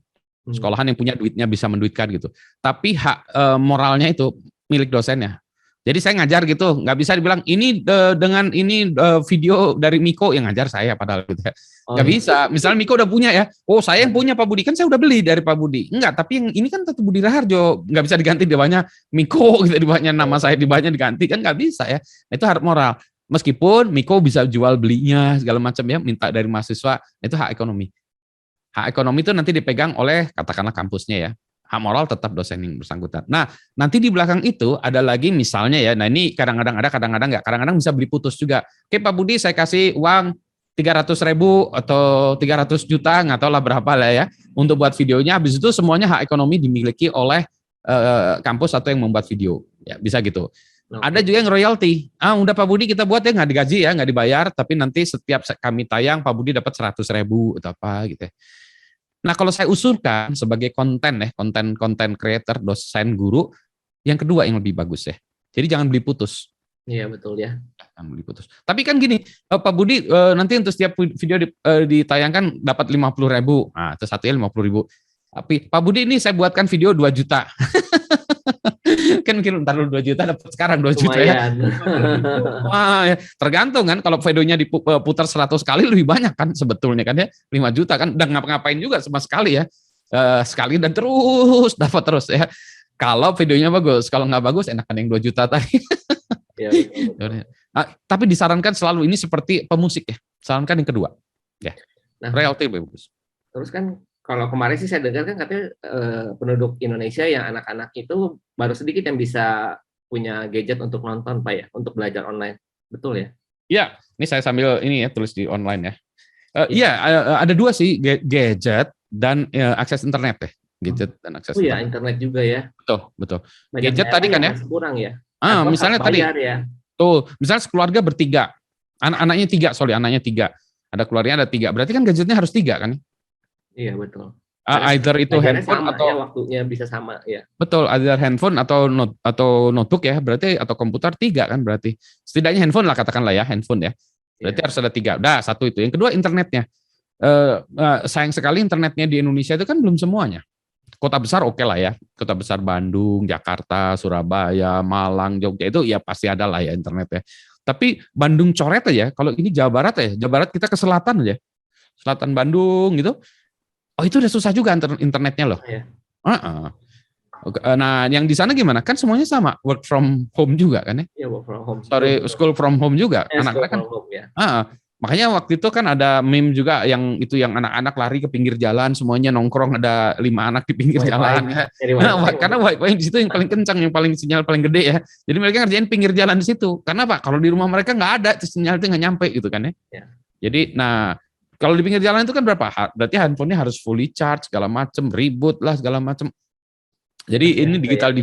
yang punya duitnya bisa menduitkan gitu. Tapi hak moralnya itu milik dosennya. Jadi saya ngajar gitu, nggak bisa dibilang ini dengan ini video dari Miko yang ngajar saya padahal gitu ya. Nggak bisa. Misalnya Miko udah punya ya, oh saya yang punya Pak Budi, kan saya udah beli dari Pak Budi. Enggak, tapi yang ini kan tetap Budi Raharjo, nggak bisa diganti di bawahnya Miko gitu, di bawahnya nama saya, di bawahnya diganti, kan nggak bisa ya. Itu hak moral. Meskipun Miko bisa jual belinya segala macam ya, minta dari mahasiswa, itu hak ekonomi. Hak ekonomi itu nanti dipegang oleh katakanlah kampusnya ya. Hak moral tetap dosen yang bersangkutan. Nah, nanti di belakang itu ada lagi misalnya ya, nah ini kadang-kadang ada, kadang-kadang enggak. Kadang-kadang bisa beli putus juga. Oke Pak Budi, saya kasih uang 300.000 atau 300 juta, nggak tahu lah berapa lah ya, untuk buat videonya. Habis itu semuanya hak ekonomi dimiliki oleh kampus atau yang membuat video. Ya, bisa gitu. Ada juga yang royalti. Udah Pak Budi kita buat ya, nggak digaji ya, nggak dibayar, tapi nanti setiap kami tayang Pak Budi dapat 100.000 atau apa gitu ya. Nah, kalau saya usulkan sebagai konten creator, dosen, guru, yang kedua yang lebih bagus ya. Jadi jangan beli putus. Iya betul ya. diputus. Tapi kan gini, Pak Budi, nanti untuk setiap video ditayangkan dapat 50.000. Nah, itu satunya 50.000. Tapi Pak Budi ini saya buatkan video 2 juta. Kan mungkin ntar 2 juta dapat sekarang 2 juta ya. Wah, ya. Tergantung kan, kalau videonya diputar 100 kali lebih banyak kan sebetulnya kan ya. 5 juta kan udah ngapa-ngapain juga sama sekali ya. Sekali dan terus dapat terus ya. Kalau videonya bagus, kalau nggak bagus enakan yang 2 juta tadi. Ya, tapi disarankan selalu ini seperti pemusik ya. Sarankan yang kedua. Ya. Nah, relatif bagus. Terus kan kalau kemarin sih saya dengar kan katanya penduduk Indonesia yang anak-anak itu baru sedikit yang bisa punya gadget untuk nonton Pak ya, untuk belajar online. Betul ya? Iya, ini saya sambil ini ya tulis di online ya. Iya, ada 2 sih, gadget dan akses internet ya. Gadget dan akses internet. Oh ya, internet juga ya. Betul. Banyak Gadget tadi kan ya. Kurang ya. Misalnya tadi. Ya. Tuh, misalnya keluarga bertiga. Anaknya 3, anaknya 3. Ada keluarganya ada 3. Berarti kan gadgetnya harus 3 kan? Iya, betul. Either itu handphone atau ya, waktunya bisa sama ya. Betul, either handphone atau notebook ya, berarti atau komputer 3 kan berarti. Setidaknya handphone lah katakanlah ya, handphone ya. Berarti harus ada 3. Udah, 1 itu. Yang kedua internetnya. Sayang sekali internetnya di Indonesia itu kan belum semuanya. Kota besar oke lah ya, kota besar Bandung, Jakarta, Surabaya, Malang, Jogja itu ya pasti ada lah ya internetnya. Tapi Bandung coret aja, kalau ini Jawa Barat ya, Jawa Barat kita ke selatan aja, selatan Bandung gitu, oh itu udah susah juga internetnya loh. Ya. Nah yang di sana gimana? Kan semuanya sama, work from home juga kan ya? Iya, work from home. School from home juga, anak-anak kan. Home, ya. Makanya waktu itu kan ada meme juga yang anak-anak lari ke pinggir jalan, semuanya nongkrong, ada 5 anak di pinggir jalan ya. Karena wifi di situ yang paling kencang, yang paling sinyal paling gede ya. Jadi mereka ngerjain pinggir jalan di situ. Karena apa? Kalau di rumah mereka nggak ada, sinyal itu nggak nyampe gitu kan ya. Jadi kalau di pinggir jalan itu kan berapa? Berarti handphonenya harus fully charge, segala macam, ribut lah segala macam. Jadi ini digital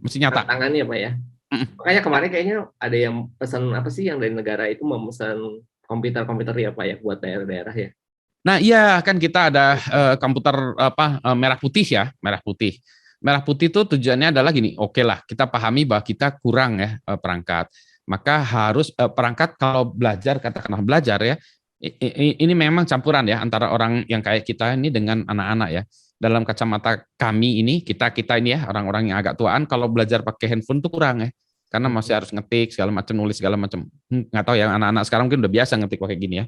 mesti nyata. Tangannya Pak ya. Makanya kemarin kayaknya ada yang pesan apa sih yang dari negara itu memesan komputer ya Pak ya buat daerah-daerah ya. Nah iya kan kita ada komputer merah putih ya, merah putih. Merah putih itu tujuannya adalah gini, oke lah kita pahami bahwa kita kurang ya perangkat. Maka harus perangkat kalau katakanlah belajar ya, ini memang campuran ya antara orang yang kayak kita ini dengan anak-anak ya. Dalam kacamata kami ini, kita ini ya, orang-orang yang agak tuaan, kalau belajar pakai handphone tuh kurang ya. Karena masih harus ngetik segala macam, nulis segala macam. Nggak tahu ya, anak-anak sekarang mungkin udah biasa ngetik pakai gini ya.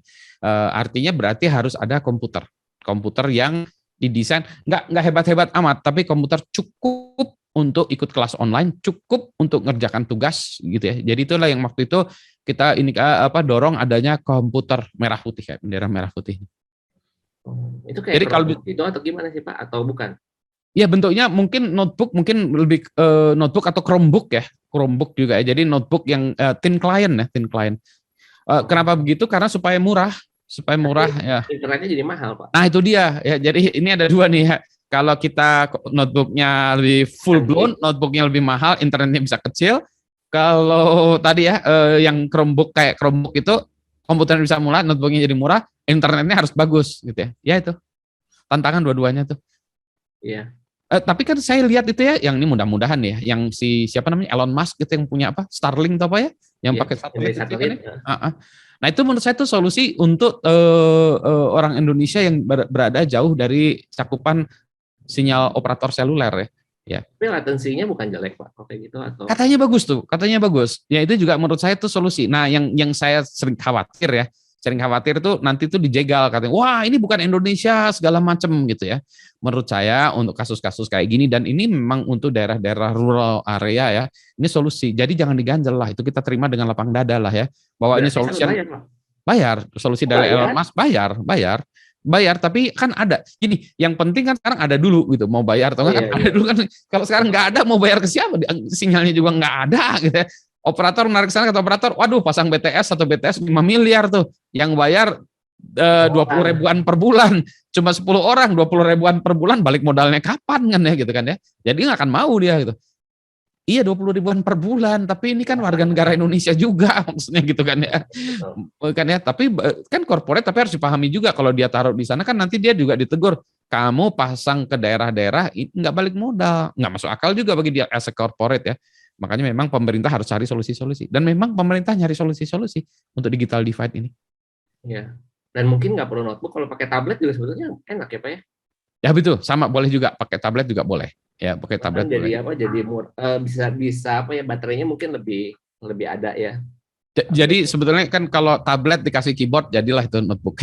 Artinya berarti harus ada komputer yang didesain nggak hebat-hebat amat, tapi komputer cukup untuk ikut kelas online, cukup untuk ngerjakan tugas gitu ya. Jadi itulah yang waktu itu kita dorong adanya komputer merah putih ya, bendera merah putih. Itu kayak jadi kalau itu atau gimana sih Pak, atau bukan? Ya bentuknya mungkin notebook, mungkin lebih notebook atau Chromebook ya, Chromebook juga ya. Jadi notebook yang thin client ya, thin client. Kenapa begitu? Karena supaya murah ya. Internetnya jadi mahal Pak. Nah itu dia ya. Jadi ini ada 2 nih ya. Kalau kita notebooknya lebih full blown, notebooknya lebih mahal, internetnya bisa kecil. Kalau tadi ya yang Chromebook kayak Chromebook itu komputernya bisa murah, notebooknya jadi murah, internetnya harus bagus gitu ya. Ya itu tantangan dua-duanya tuh. Iya. Tapi kan saya lihat itu ya, yang ini mudah-mudahan ya, yang siapa namanya Elon Musk gitu yang punya Starlink atau apa ya, yang pakai satelit. Nah itu menurut saya itu solusi untuk orang Indonesia yang berada jauh dari cakupan sinyal operator seluler ya. Tapi latensinya bukan jelek Pak, kayak gitu atau? Katanya bagus. Ya itu juga menurut saya itu solusi. Nah yang saya sering khawatir itu nanti itu dijegal katanya, wah ini bukan Indonesia segala macam gitu ya. Menurut saya untuk kasus-kasus kayak gini, dan ini memang untuk daerah-daerah rural area ya, ini solusi. Jadi jangan diganjel lah, itu kita terima dengan lapang dada lah ya, bahwa ini solusi bayar, solusi dari Elon Musk bayar, tapi kan ada gini, yang penting kan sekarang ada dulu gitu, mau bayar atau enggak ada dulu kan. Kalau sekarang nggak ada, mau bayar ke siapa, sinyalnya juga nggak ada gitu ya. Operator menarik sana, kata operator, waduh pasang BTS 5 miliar tuh, yang bayar 20 ribuan per bulan, cuma 10 orang, 20 ribuan per bulan, balik modalnya kapan kan ya gitu kan ya. Jadi nggak akan mau dia gitu. Iya 20 ribuan per bulan, tapi ini kan warga negara Indonesia juga maksudnya gitu kan ya. Kan ya, tapi kan corporate, tapi harus dipahami juga kalau dia taruh di sana kan nanti dia juga ditegur. Kamu pasang ke daerah-daerah nggak balik modal, nggak masuk akal juga bagi dia as a corporate ya. Makanya memang pemerintah harus cari solusi-solusi. Dan memang pemerintah nyari solusi-solusi untuk digital divide ini. Ya. Dan mungkin nggak perlu notebook, kalau pakai tablet juga sebetulnya enak ya Pak ya. Ya betul, sama boleh juga pakai tablet juga boleh. Ya, pakai tablet Bahkan jadi boleh. apa? Jadi bisa bisa apa ya, baterainya mungkin lebih lebih ada ya. Jadi sebetulnya kan kalau tablet dikasih keyboard jadilah itu notebook.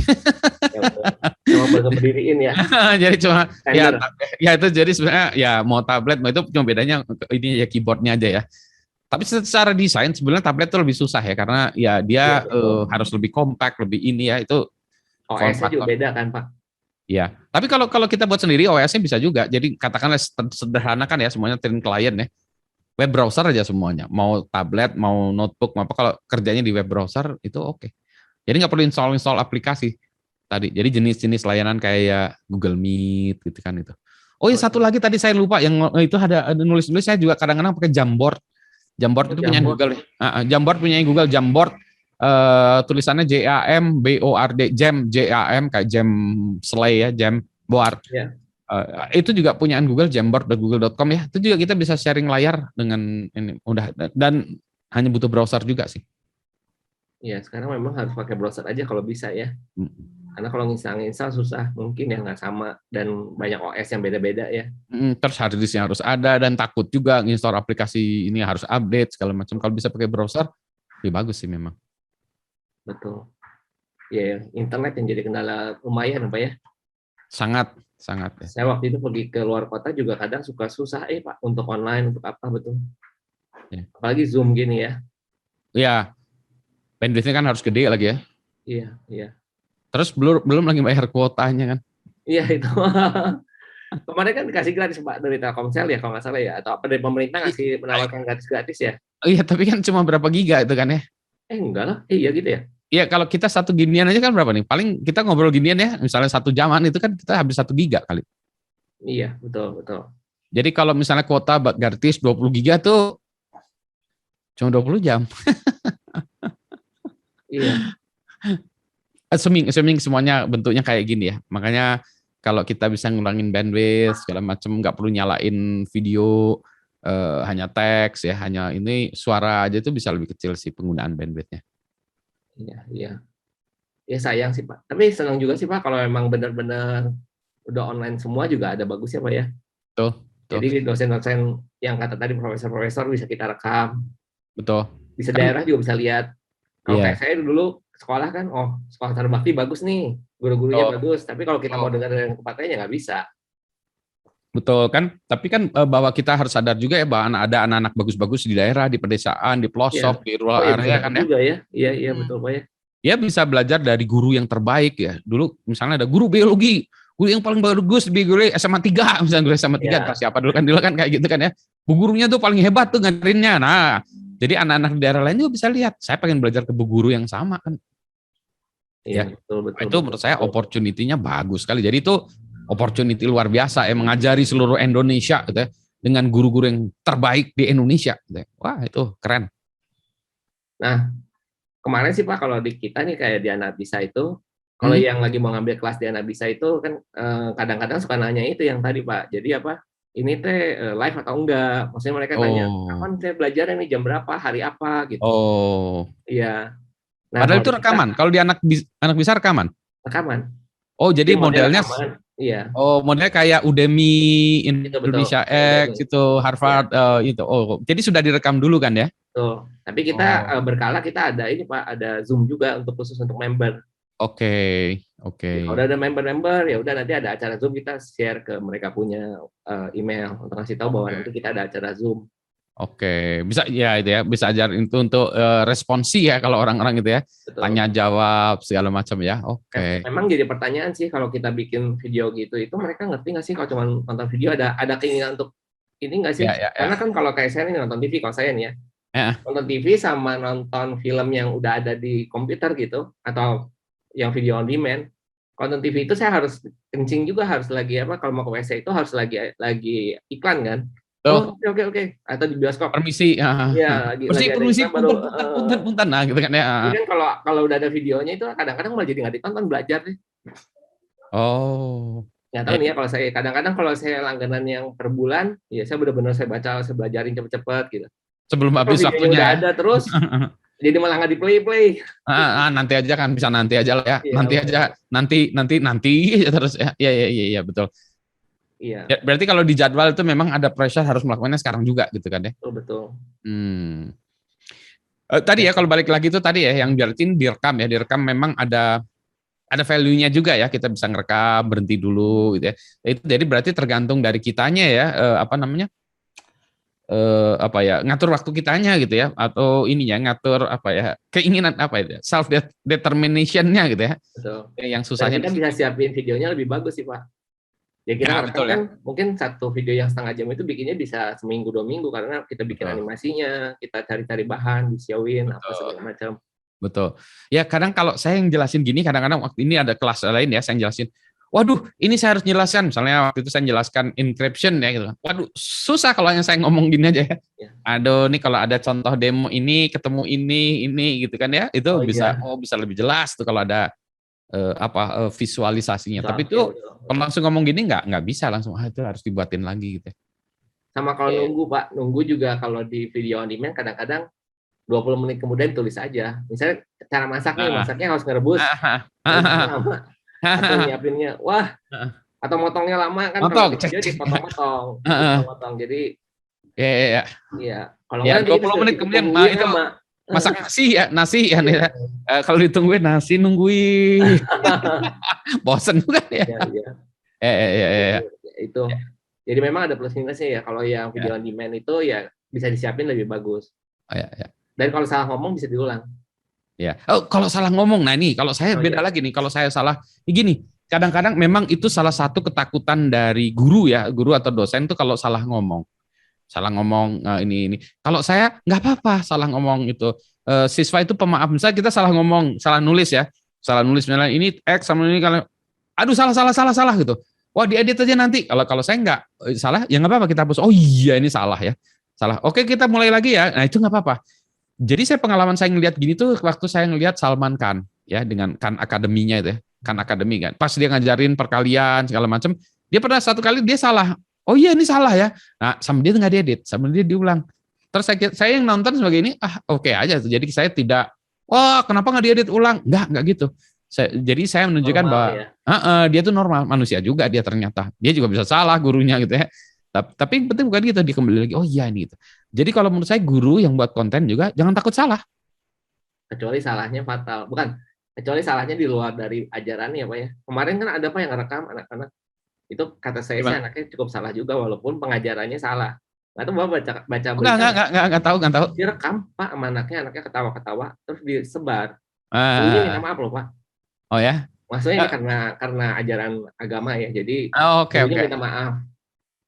Ya betul. Sama baru berdiriin ya. Jadi cuma ya Timer. ya itu jadi sebenarnya ya mau tablet mau itu cuma bedanya ini ya keyboardnya aja ya. Tapi secara desain sebenarnya tablet itu lebih susah ya karena ya Iya dia betul. harus lebih compact, lebih ini ya itu form OS-nya juga factor. beda kan Pak. Ya. Tapi kalau kalau kita buat sendiri OS-nya bisa juga. Jadi katakanlah sederhanakan ya semuanya thin client ya. Web browser aja semuanya. Mau tablet, mau notebook, mau apa kalau kerjanya di web browser itu oke. Jadi nggak perlu install aplikasi tadi. Jadi jenis-jenis layanan kayak Google Meet gitu kan itu. Oh ya Oh, satu lagi tadi saya lupa yang itu ada nulis-nulis saya juga kadang-kadang pakai Jamboard. Jamboard itu punya Jamboard. Google ya. Jamboard punya Google Jamboard. Tulisannya JAMBORD jam kayak jam Slay ya jam board. Ya. Itu juga punyaan Google jamboard.google.com ya. Itu juga kita bisa sharing layar dengan ini udah dan hanya butuh browser juga sih. Iya, sekarang memang harus pakai browser aja kalau bisa ya. Karena kalau nginstal susah, mungkin ya nggak sama dan banyak OS yang beda-beda ya. Terus hard disknya harus ada dan takut juga install aplikasi ini harus update segala macam. Kalau bisa pakai browser, lebih bagus sih memang. Betul. Ya, internet yang jadi kendala lumayan Pak ya. Sangat, sangat ya. Saya waktu itu pergi ke luar kota juga kadang suka susah Pak untuk online untuk apa betul. Ya. Apalagi Zoom gini ya. Ya, bandwidth-nya kan harus gede lagi ya. Iya, iya. Terus belum lagi bayar kuotanya kan. Iya itu. Kemarin kan dikasih gratis Pak dari Telkomsel ya kalau nggak salah ya, atau apa dari pemerintah ngasih menawarkan gratis-gratis ya. Iya, tapi kan cuma berapa giga itu kan ya. Enggak lah, iya gitu ya. Iya, kalau kita satu ginian aja kan berapa nih? Paling kita ngobrol ginian ya, misalnya 1 jaman itu kan kita habis 1 giga kali. Iya, betul, betul. Jadi kalau misalnya kuota gratis 20 giga tuh cuma 20 jam. Iya. Assuming semuanya bentuknya kayak gini ya. Makanya kalau kita bisa ngurangin bandwidth segala macam, nggak perlu nyalain video, hanya teks ya, hanya ini suara aja itu bisa lebih kecil sih penggunaan bandwidthnya. Iya, iya. Ya sayang sih Pak. Tapi senang juga sih Pak kalau memang benar-benar udah online semua juga ada bagusnya Pak ya. Betul, betul. Jadi dosen-dosen yang kata tadi profesor-profesor bisa kita rekam. Betul. Bisa Kan, daerah juga bisa lihat. Kalau iya. kayak saya dulu sekolah kan, oh sekolah Tarbakti bagus nih, guru-gurunya Betul. bagus. Tapi kalau kita mau Betul. dengar dari tempatnya ya nggak bisa. Betul kan, tapi kan bahwa kita harus sadar juga ya bahwa ada anak-anak bagus-bagus di daerah, di pedesaan, di Iya. pelosok, di Oh rural ya bisa area dapat kan ya. juga ya. Iya, iya betul Pak ya. Ya bisa belajar dari guru yang terbaik ya. Dulu misalnya ada guru biologi, guru yang paling bagus di guru SMA 3, misalnya guru SMA 3 entah Ya. siapa dulu kan kayak gitu kan ya. Bu gurunya tuh paling hebat tuh ngajarinnya. Nah, jadi anak-anak di daerah lain juga bisa lihat, saya pengen belajar ke bu guru yang sama kan. Iya, Ya. betul, betul, Itu betul, menurut saya betul. opportunity-nya bagus sekali. Jadi itu opportunity luar biasa ya mengajari seluruh Indonesia gitu ya dengan guru-guru yang terbaik di Indonesia gitu ya. Wah, itu keren. Nah, kemarin sih Pak kalau di kita nih kayak di Anabisa itu, kalau yang lagi mau ngambil kelas di Anabisa itu kan kadang-kadang suka nanya itu yang tadi Pak. Jadi apa? Ini teh live atau enggak? Maksudnya mereka tanya, Oh. kapan saya belajar ini jam berapa, hari apa gitu. Oh. Iya. Nah, Padahal kalau itu di kita rekaman. Kalau di anak bisa rekaman. rekaman. Oh, Jadi jadi model modelnya rekaman. Iya, modelnya kayak Udemy itu betul. Indonesia Kayak udah X itu Iya, Harvard itu. Oh, jadi sudah direkam dulu kan ya? betul. Tapi kita Oh. berkala kita ada ini Pak, ada Zoom juga untuk khusus untuk member. Oke, Jadi oke. kalau udah ada member-member ya udah nanti ada acara Zoom kita share ke mereka punya email untuk kasih tahu bahwa Oke. nanti kita ada acara Zoom. Oke, bisa ya itu ya, bisa ajar itu untuk responsi ya kalau orang-orang itu ya, Betul. tanya jawab segala macam ya. Oke. Memang jadi pertanyaan sih kalau kita bikin video gitu itu mereka ngerti nggak sih kalau cuma nonton video ada keinginan untuk ini nggak sih? Ya, ya, ya. Karena kan kalau kayak saya nih nonton TV kalau saya nih ya Ya. nonton TV sama nonton film yang udah ada di komputer gitu atau yang video on demand. Kalau nonton TV itu saya harus kencing juga harus lagi apa kalau mau ke WC itu harus lagi iklan kan. Tuh, Oh, oke. Atau di bioskop. permisi. Iya, lagi ada Permisi, iklan baru. punten. Nah, gitu kan ya. Jadi kan kalau udah ada videonya itu kadang-kadang malah jadi nggak ditonton belajar nih. Oh. Nggak tahu nih ya kalau saya kadang-kadang kalau saya langganan yang per bulan, ya saya benar-benar saya baca, saya belajarin cepet-cepet gitu. sebelum habis videonya waktunya udah ya. ada terus, jadi malah nggak di play. Nanti aja kan, bisa nanti aja lah ya. Iya, Nanti aja, nanti terus ya. Iya, betul. iya, Ya, berarti kalau di jadwal itu memang ada pressure harus melakukannya sekarang juga gitu kan ya. betul. Hmm. Tadi Ya, ya kalau balik lagi itu tadi ya yang berarti direkam ya, direkam memang ada value-nya juga ya, kita bisa ngerekam, berhenti dulu gitu ya. Itu jadi berarti tergantung dari kitanya ya, apa namanya? Apa ya, ngatur waktu kitanya gitu ya, atau ininya ngatur apa ya, keinginan apa ya, self determination-nya gitu ya. betul. Yang Dan susahnya kita bisa siapin videonya lebih bagus sih, Pak. Ya kita ya, ngerekam betul kan ya. mungkin satu video yang setengah jam itu bikinnya bisa seminggu 2 minggu karena kita bikin Betul. animasinya, kita cari-cari bahan, disiawin apa Betul. segala macam. Betul. Ya kadang kalau saya yang jelasin gini, kadang-kadang waktu ini ada kelas lain ya, saya jelasin, waduh ini saya harus jelaskan, misalnya waktu itu saya jelaskan encryption ya gitu. Waduh susah kalau yang saya ngomong gini aja ya. Ya. Aduh ini kalau ada contoh demo ini, ketemu ini gitu kan ya, itu bisa Iya. bisa lebih jelas tuh kalau ada visualisasinya. Betul, Tapi ya, itu betul. kalau langsung ngomong gini nggak bisa langsung, itu harus dibuatin lagi gitu. Sama kalau nunggu, Pak, nunggu juga kalau di video on demand kadang-kadang 20 menit kemudian tulis aja. Misalnya cara masak nih, masaknya harus ngerebus. Lama. Atau nyiapinnya, wah, atau motongnya lama kan kalau Motong, di video dipotong-potong. Dipotong. Jadi ya. iya, kalau Ya, enggak 20 menit kemudian itu lama. masak nasi ya nih. Kalau ditungguin nasi nungguin. Bosen juga ya. Iya. Itu. Jadi memang ada plus minusnya ya. Kalau yang video on demand itu ya bisa disiapin lebih bagus. Ya. Dan kalau salah ngomong bisa diulang. Ya. Oh, kalau salah ngomong, nah ini kalau saya beda lagi nih. Kalau saya salah, gini, kadang-kadang memang itu salah satu ketakutan dari guru ya, guru atau dosen tuh kalau salah ngomong. Ini. Kalau saya nggak apa-apa salah ngomong itu. Siswa itu pemaaf. Misalnya kita salah ngomong, salah nulis ya, salah nulis misalnya ini X sama ini kalau, aduh salah gitu. Wah diedit aja nanti. Kalau saya nggak salah, ya nggak apa-apa kita hapus. Oh iya ini salah ya, salah. Oke kita mulai lagi ya. Nah itu nggak apa-apa. Jadi pengalaman saya ngelihat gini tuh waktu saya ngelihat Salman Khan ya dengan Khan Akademinya itu ya, Khan Akademi kan. Pas dia ngajarin perkalian segala macam, dia pernah satu kali dia salah. Oh iya ini salah ya. Nah sama dia nggak diedit, sama dia diulang. Terus saya yang nonton sebagai ini, oke aja. Jadi saya tidak, wah kenapa nggak diedit ulang? Nggak gitu. Jadi saya menunjukkan Normal, bahwa ya. dia tuh normal, manusia juga dia ternyata. Dia juga bisa salah gurunya gitu ya. Tapi yang penting bukan gitu, dia kembali lagi, oh iya ini gitu. Jadi kalau menurut saya guru yang buat konten juga jangan takut salah. Kecuali salahnya fatal. Bukan, kecuali salahnya di luar dari ajarannya Pak ya. Kemarin kan ada Pak yang ngerekam anak-anak. Itu kata saya sih anaknya cukup salah juga walaupun pengajarannya salah. Nggak tahu Bapak baca berita. Nggak tahu. Direkam Pak sama anaknya ketawa-ketawa terus disebar. Ini minta maaf loh Pak. Oh ya? Maksudnya ini karena ajaran agama ya. Jadi oke. minta maaf.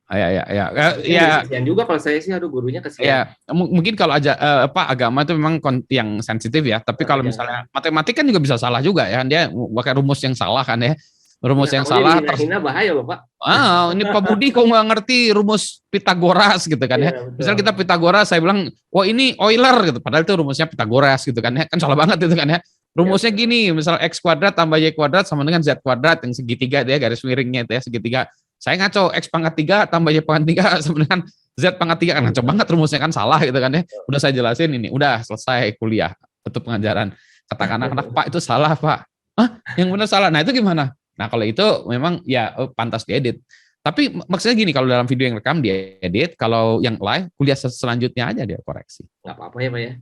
Ya. Kasihan juga kalau saya sih, aduh gurunya kasihan. Ya, mungkin kalau aja agama itu memang yang sensitif ya. Tapi kalau misalnya matematik kan juga bisa salah juga ya. Dia pakai rumus yang salah kan ya. Rumus yang salah. Hina bahaya loh Pak. Ini Pak Budi kok nggak ngerti rumus Pitagoras gitu kan ya. Misal kita Pitagoras, saya bilang, wah ini Euler gitu. Padahal itu rumusnya Pitagoras gitu kan ya. Kan salah banget itu kan ya. Rumusnya gini, misal X kuadrat tambah Y kuadrat sama dengan Z kuadrat yang segitiga dia garis miringnya itu ya segitiga. Saya ngaco, X pangkat 3 tambah Y pangkat 3 sama dengan Z pangkat 3 kan ngaco banget rumusnya kan salah gitu kan ya. Udah saya jelasin ini, udah selesai kuliah untuk pengajaran. Katakan anak-anak, Pak itu salah Pak. Yang benar salah. Nah itu gimana? Nah kalau itu memang ya pantas diedit. Tapi maksudnya gini, kalau dalam video yang rekam diedit, kalau yang live kuliah selanjutnya aja dia koreksi. Nggak apa-apa ya Pak ya.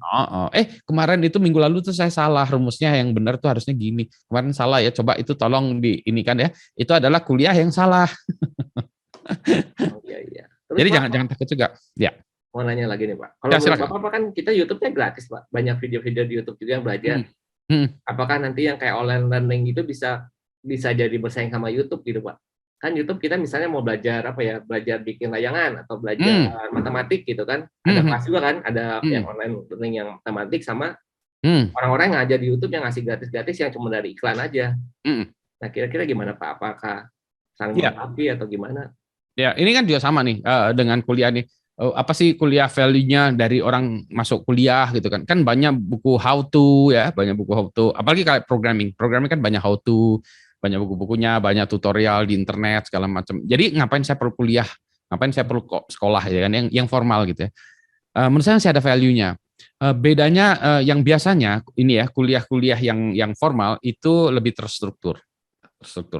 Kemarin itu minggu lalu tuh saya salah, rumusnya yang benar tuh harusnya gini. Kemarin salah ya, coba itu tolong di ini kan ya. Itu adalah kuliah yang salah. Iya. Terus, jadi Pak, jangan takut juga. Ya. Mau nanya lagi nih Pak. Kalau Bapak kan kita YouTube-nya gratis Pak. Banyak video-video di YouTube juga yang belajar. Apakah nanti yang kayak online learning itu bisa jadi bersaing sama YouTube gitu Pak? Kan YouTube kita misalnya mau belajar belajar bikin layangan atau belajar matematik gitu kan. Ada kelas juga kan, ada yang online learning yang matematik sama orang-orang yang ngajar di YouTube yang ngasih gratis-gratis yang cuma dari iklan aja. Nah kira-kira gimana Pak? Apakah saling melengkapi atau gimana? Ya ini kan juga sama nih dengan kuliah nih. Apa sih kuliah value-nya dari orang masuk kuliah gitu kan? Kan banyak buku how to ya, banyak buku how to. Apalagi kayak programming kan banyak how to. Banyak buku-bukunya, banyak tutorial di internet segala macam. Jadi ngapain saya perlu kuliah? Ngapain saya perlu sekolah ya kan yang formal gitu ya. Menurut saya masih ada value-nya. Bedanya yang biasanya ini ya kuliah-kuliah yang formal itu lebih terstruktur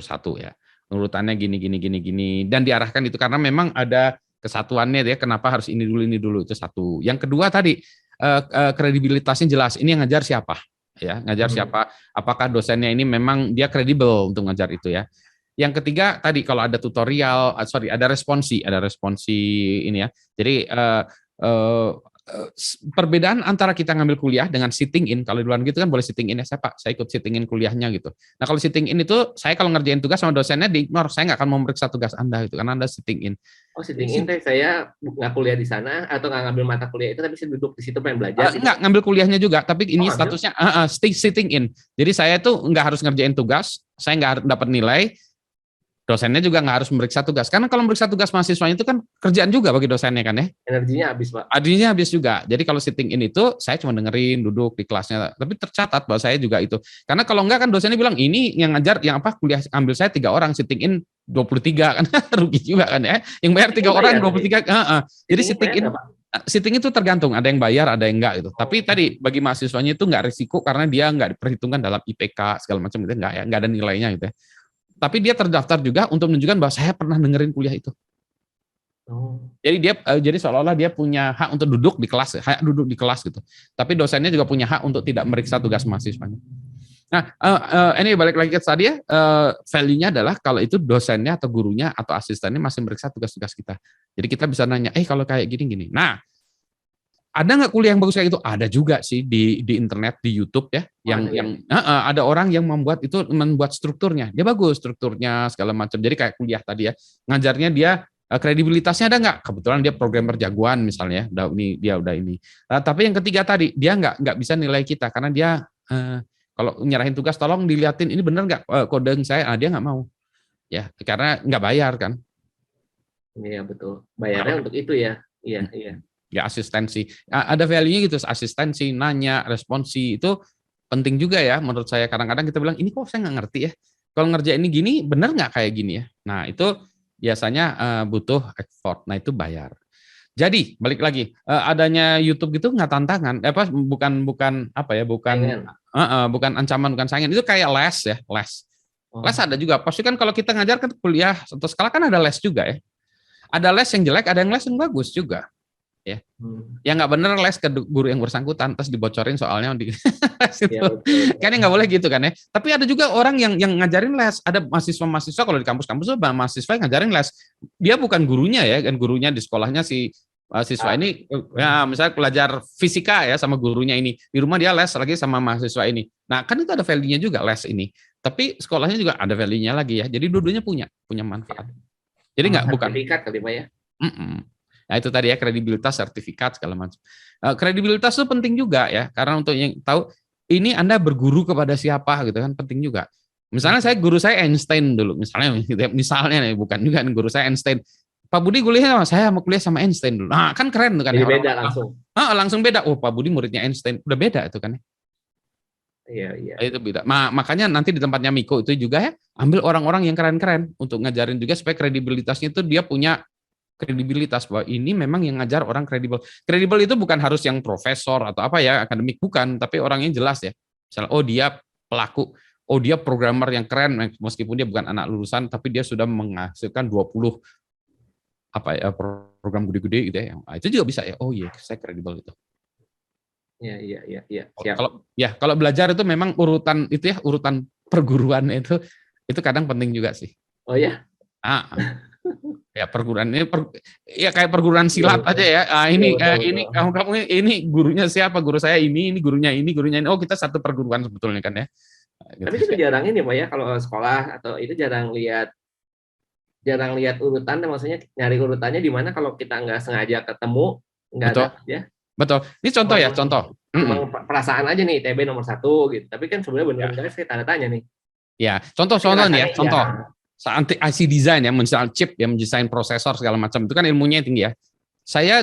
satu ya. Urutannya gini dan diarahkan itu karena memang ada kesatuannya ya. Kenapa harus ini dulu itu satu. Yang kedua tadi kredibilitasnya jelas. Ini yang ngajar siapa? Ya, ngajar siapa? Apakah dosennya ini memang dia kredibel untuk ngajar itu ya? Yang ketiga tadi kalau ada tutorial, ada responsi ini ya. Jadi perbedaan antara kita ngambil kuliah dengan sitting in, kalau di luar gitu kan boleh sitting in ya, saya ikut sitting in kuliahnya gitu. Nah kalau sitting in itu saya kalau ngerjain tugas sama dosennya di ignore, saya nggak akan memeriksa tugas Anda gitu, karena Anda sitting in. Oh sitting in saya nggak kuliah di sana atau nggak ngambil mata kuliah itu, tapi saya duduk di situ pengen belajar. Nggak ngambil kuliahnya juga, tapi ini statusnya sitting in. Jadi saya tuh nggak harus ngerjain tugas, saya nggak harus dapat nilai. Dosennya juga nggak harus memeriksa tugas. Karena kalau memeriksa tugas mahasiswanya itu kan kerjaan juga bagi dosennya kan ya. Energinya habis, Pak. Energinya habis juga. Jadi kalau sitting in itu saya cuma dengerin, duduk di kelasnya. Tapi tercatat bahwa saya juga itu. Karena kalau enggak kan dosennya bilang ini yang ngajar, yang apa kuliah ambil saya 3 orang, sitting in 23 kan. Rugi juga kan ya. Yang bayar 3 orang 23. Jadi sitting itu tergantung. Ada yang bayar, ada yang enggak gitu. Tapi tadi bagi mahasiswanya itu enggak risiko karena dia enggak diperhitungkan dalam IPK segala macam gitu. Enggak ya. Enggak ada nilainya gitu ya. Tapi dia terdaftar juga untuk menunjukkan bahwa saya pernah dengerin kuliah itu. Jadi seolah-olah dia punya hak untuk duduk di kelas, hak duduk di kelas gitu. Tapi dosennya juga punya hak untuk tidak meriksa tugas mahasiswanya. Nah, ini balik lagi ke tadi ya, value-nya adalah kalau itu dosennya atau gurunya atau asistennya masih meriksa tugas-tugas kita. Jadi kita bisa nanya, kalau kayak gini-gini. Nah, ada nggak kuliah yang bagus kayak gitu? Ada juga sih di internet, di YouTube ya, ada orang yang membuat strukturnya. Dia bagus strukturnya segala macam. Jadi kayak kuliah tadi ya, ngajarnya dia kredibilitasnya ada nggak? Kebetulan dia programmer jagoan misalnya, udah ini. Tapi yang ketiga tadi, dia nggak bisa nilai kita karena dia kalau nyerahin tugas tolong diliatin ini benar nggak kode saya, dia nggak mau. Ya, karena nggak bayar kan. Iya betul. Bayarnya untuk itu ya. Iya. Ya asistensi, ada value-nya gitu, asistensi, nanya, responsi itu penting juga ya menurut saya. Kadang-kadang kita bilang ini kok saya nggak ngerti ya, kalau ngerjain ini gini benar nggak kayak gini ya. Nah itu biasanya butuh effort, nah itu bayar. Jadi balik lagi, adanya YouTube gitu nggak tantangan, bukan ancaman, bukan saingan, itu kayak les ya, les ada juga. Pasti kan kalau kita ngajar kan kuliah satu skala kan ada les juga ya, ada les yang jelek, ada yang les yang bagus juga. Ya, yang nggak bener les ke guru yang bersangkutan terus dibocorin soalnya kan nggak boleh gitu kan ya. Tapi ada juga orang yang ngajarin les, ada mahasiswa kalau di kampus-kampus itu mahasiswa yang ngajarin les, dia bukan gurunya ya, kan gurunya di sekolahnya si mahasiswa ini ya misalnya belajar fisika ya sama gurunya ini, di rumah dia les lagi sama mahasiswa ini. Nah kan itu ada value-nya juga les ini, tapi sekolahnya juga ada value-nya lagi ya, jadi dua-duanya punya manfaat. Jadi nggak bukan sertifikat kali Pak ya. Nah itu tadi ya, kredibilitas, sertifikat segala macam. Kredibilitas itu penting juga ya, karena untuk yang tahu ini Anda berguru kepada siapa gitu kan penting juga. Misalnya guru saya Einstein dulu, misalnya nih, bukan juga guru saya Einstein. Pak Budi kuliah sama saya, mau kuliah sama Einstein dulu. Nah kan keren tuh kan. Jadi beda langsung. Langsung beda. Oh Pak Budi muridnya Einstein, udah beda itu kan. Iya. Itu beda. Makanya nanti di tempatnya Miko itu juga ya, ambil orang-orang yang keren-keren untuk ngajarin juga supaya kredibilitasnya itu dia punya kredibilitas bahwa ini memang yang ngajar orang kredibel. Kredibel itu bukan harus yang profesor atau apa ya, akademik bukan, tapi orangnya jelas ya. Misalnya dia pelaku, dia programmer yang keren meskipun dia bukan anak lulusan tapi dia sudah menghasilkan 20 program gede-gede gitu ya. Nah, itu juga bisa ya. Oh iya, saya kredibel itu. Iya. Kalau belajar itu memang urutan perguruan itu kadang penting juga sih. Oh ya. Ya perguruan ini kayak perguruan silat aja ya. Ini kamu ini gurunya siapa? Guru saya ini gurunya ini. Oh kita satu perguruan sebetulnya kan ya. Gitu. Tapi itu jarang ini Pak ya, kalau sekolah atau itu jarang lihat urutan, maksudnya nyari urutannya di mana kalau kita nggak sengaja ketemu nggak ada ya. Betul. Ini contoh. Cuma perasaan aja nih ITB nomor 1 gitu. Tapi kan sebenarnya benar-benar saya tanda tanya nih. Ya, contoh nih ya, contoh. Saat IC design ya, mendesain chip, ya mendesain prosesor segala macam, itu kan ilmunya tinggi ya. Saya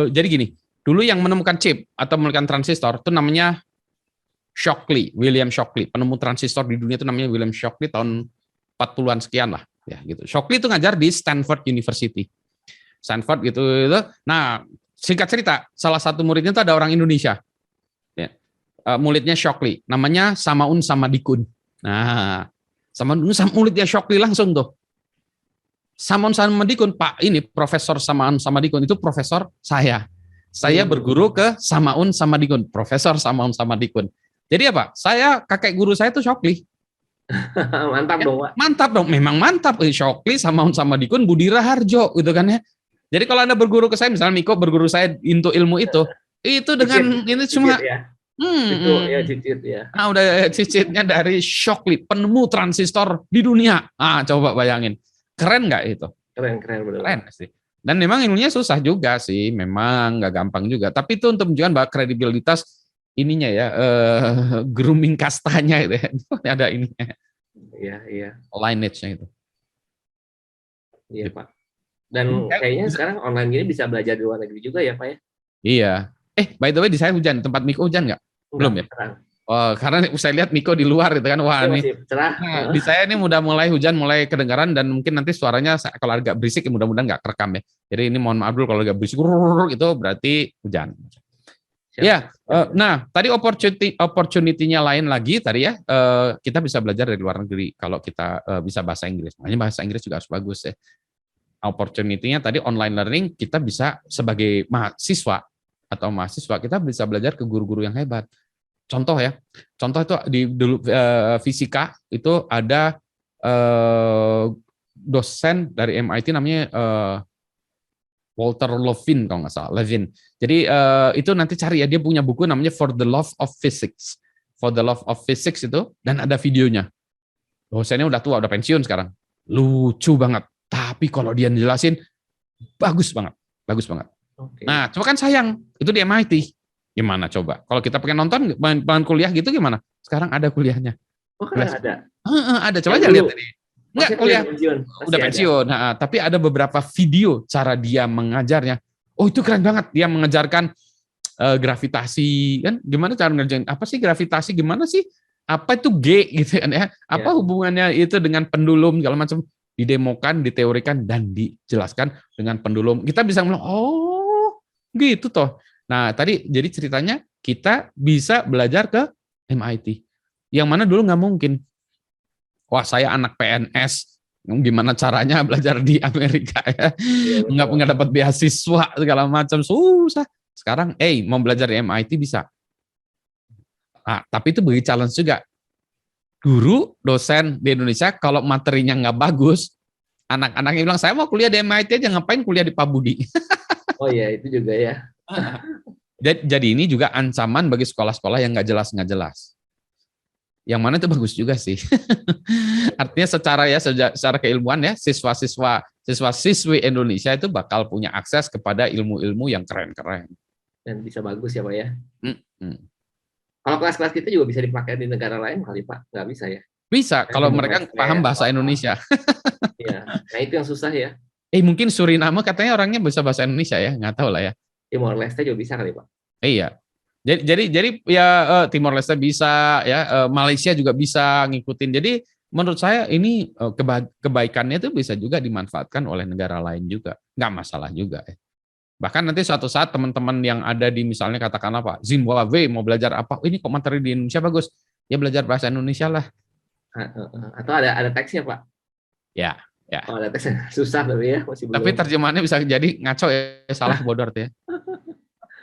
jadi gini, dulu yang menemukan chip atau menemukan transistor itu namanya Shockley, William Shockley. Penemu transistor di dunia itu namanya William Shockley tahun 40-an sekian lah, ya gitu. Shockley itu ngajar di Stanford University. Stanford gitu. Nah, singkat cerita, salah satu muridnya itu ada orang Indonesia. Ya. Muridnya Shockley, namanya Samaun Samadikun. Nah, muridnya Shockley langsung tuh. Samaun Samadikun, Pak, ini Profesor Samaun Samadikun itu profesor saya. Saya berguru ke Samaun Samadikun, Profesor Samaun Samadikun. Jadi apa? Kakek guru saya itu Shockley. Mantap ya, dong, Pak. Mantap dong, memang mantap. Shockley, Samaun Samadikun, Budi Raharjo, gitu kan ya. Jadi kalau Anda berguru ke saya, misalnya Miko berguru saya untuk ilmu itu dengan ini cuma ya. Itu ya cicit ya. Nah, udah cicitnya dari Shockley, penemu transistor di dunia. Coba bayangin. Keren nggak itu? Keren benar. Keren sih. Dan memang ilmunya susah juga sih, memang nggak gampang juga. Tapi itu untuk menunjukkan bahwa kredibilitas ininya ya, grooming kastanya itu ya. Ada ininya. Iya. Lineage-nya itu. Iya, Pak. Dan kayaknya sekarang online gini bisa belajar di luar negeri juga ya, Pak ya? Iya. By the way, di saya hujan. Tempat Miko hujan nggak? Belum ya? Oh, karena saya lihat Miko di luar itu kan. Wah, ini cerah. Nah, di saya ini udah mulai hujan, mulai kedengaran, dan mungkin nanti suaranya kalau agak berisik, mudah-mudahan nggak kerekam ya. Jadi ini mohon maaf dulu kalau agak berisik, itu berarti hujan. Ya, nah tadi opportunity-nya lain lagi tadi ya, kita bisa belajar dari luar negeri kalau kita bisa bahasa Inggris. Makanya bahasa Inggris juga harus bagus ya. Opportunity-nya tadi online learning, kita bisa sebagai mahasiswa kita bisa belajar ke guru-guru yang hebat. Contoh itu di dulu fisika itu ada dosen dari MIT namanya Walter Levin kalau nggak salah, Levin. Jadi itu nanti cari ya, dia punya buku namanya For the Love of Physics. For the Love of Physics itu, dan ada videonya. Dosennya udah tua, udah pensiun sekarang. Lucu banget. Tapi kalau dia jelasin, bagus banget. Okay. Nah, cuma kan sayang, itu di MIT. Gimana coba? Kalau kita pengen nonton, pengen kuliah gitu gimana? Sekarang ada kuliahnya. Oh, kan ada? Ada, coba aja lihat tadi. Enggak, kuliah udah pensiun. Nah, tapi ada beberapa video cara dia mengajarnya. Oh, itu keren banget. Dia mengajarkan gravitasi, kan? Gimana cara ngerjain? Apa sih gravitasi? Gimana sih? Apa itu G gitu kan ya? Apa hubungannya itu dengan pendulum segala macam? Didemokan, diteorikan, dan dijelaskan dengan pendulum. Kita bisa bilang, oh gitu toh. Nah tadi jadi ceritanya kita bisa belajar ke MIT. Yang mana dulu nggak mungkin. Wah, saya anak PNS, gimana caranya belajar di Amerika ya? Nggak dapat beasiswa segala macam, susah. Sekarang, mau belajar di MIT bisa. Nah, tapi itu bagi challenge juga. Guru, dosen di Indonesia, kalau materinya nggak bagus, anak-anaknya bilang, saya mau kuliah di MIT aja, ngapain kuliah di Pak Budi? Oh iya, itu juga ya. Jadi ini juga ancaman bagi sekolah-sekolah yang nggak jelas. Yang mana itu bagus juga sih. Artinya secara keilmuan ya, siswa-siswi Indonesia itu bakal punya akses kepada ilmu-ilmu yang keren-keren. Dan bisa bagus ya Pak ya. Kalau kelas-kelas kita juga bisa dipakai di negara lain kali Pak? Nggak bisa ya? Bisa, kalau mereka paham bahasa Indonesia. Iya, nah itu yang susah ya. Mungkin Suriname katanya orangnya bisa bahasa Indonesia ya, nggak tahu lah ya. Timor Leste juga bisa kali Pak? Iya. Jadi ya Timor Leste bisa ya, Malaysia juga bisa ngikutin. Jadi menurut saya ini kebaikannya itu bisa juga dimanfaatkan oleh negara lain juga, nggak masalah juga ya. Bahkan nanti suatu saat teman-teman yang ada di misalnya katakanlah Pak Zimbabwe mau belajar apa, ini kok materi di Indonesia bagus, ya belajar bahasa Indonesia lah. Atau ada teksnya Pak? Ya. Oh, ada teksnya susah tapi ya masih belum. Tapi terjemahannya bisa jadi ngaco ya, salah bodor ya.